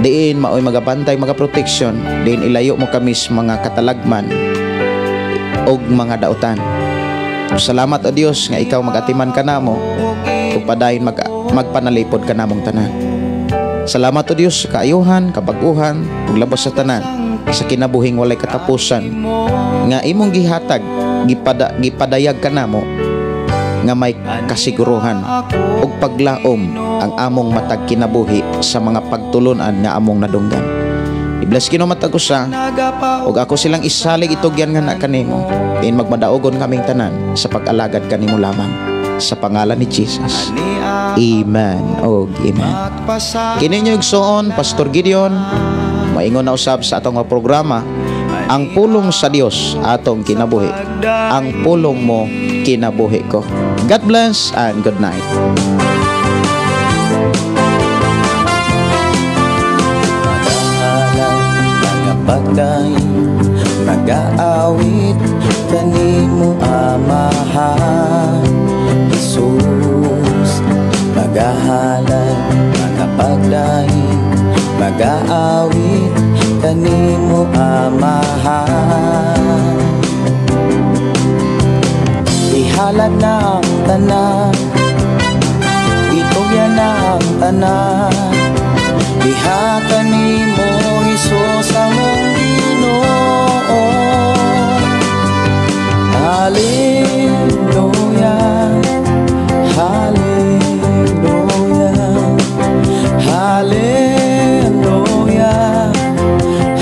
S3: Diin maoy magabantay, magaproteksyon, diin ilayo mo kami sa mga katalagman og mga dautan. Salamat o Dios nga ikaw magatiman kanamo ug padayon magpanalipod kanamong tanan. Salamat o Dios sa kaayuhan, kabaguhan ug labas sa tanan sa kinabuhing walay katapusan nga imong gihatag gipadayag kanamo nga may kasiguruhan ug paglaom ang among matag kinabuhi sa mga pagtulunan nga among nadunggan. Iblas Ginoo matag usa ug ako silang isalig itugyan nga na kanimo. Diin magmadaogon kaming tanan sa pag-alagad kanimo lamang sa pangalan ni Jesus. Amen. Og amen. Kini niyo igsoon Pastor Gideon maingon na usab sa atong mga programa, ang pulong sa Dios atong kinabuhi. Ang pulong mo kinabuhi ko. God bless and good night.
S2: Pagday mag-aawit kanimo amahan Jesus, magahalay mga pagday mag-aawit kanimo amahan. Ihalad na ang tanan, itugyan na ang tanan, diha kanimo Jesus among Ginoo. Hallelujah, hallelujah, hallelujah,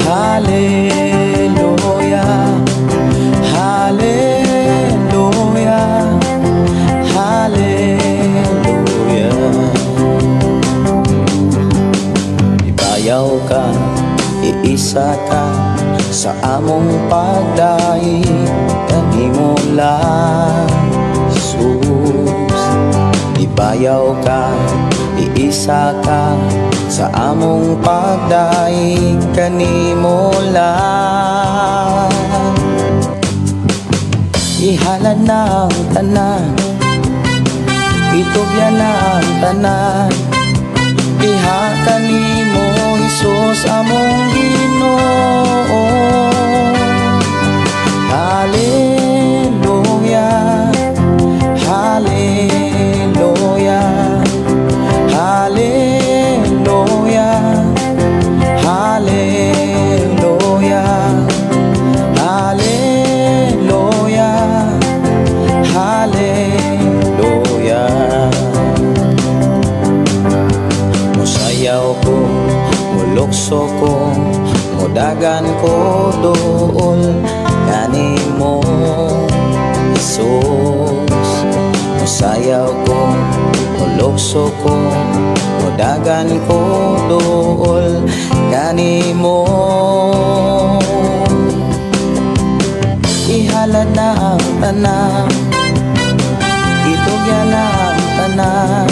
S2: hallelujah, hallelujah, hallelujah. Ibayaw ka, iisa ka sa among pagdahi kanimo lang Jesus. Ibayaw ka, iisa ka sa among pagdahi kanimo lang. Ihalad na ang tanan, itugyan na ang tanan, diha kanimo Jesus among Ginoo. Hallelujah, Jesus. Musayaw ko, mulukso ko, mudagan ko dool kanimo. Ihalad na ang tanan, itugyan na ang tanan,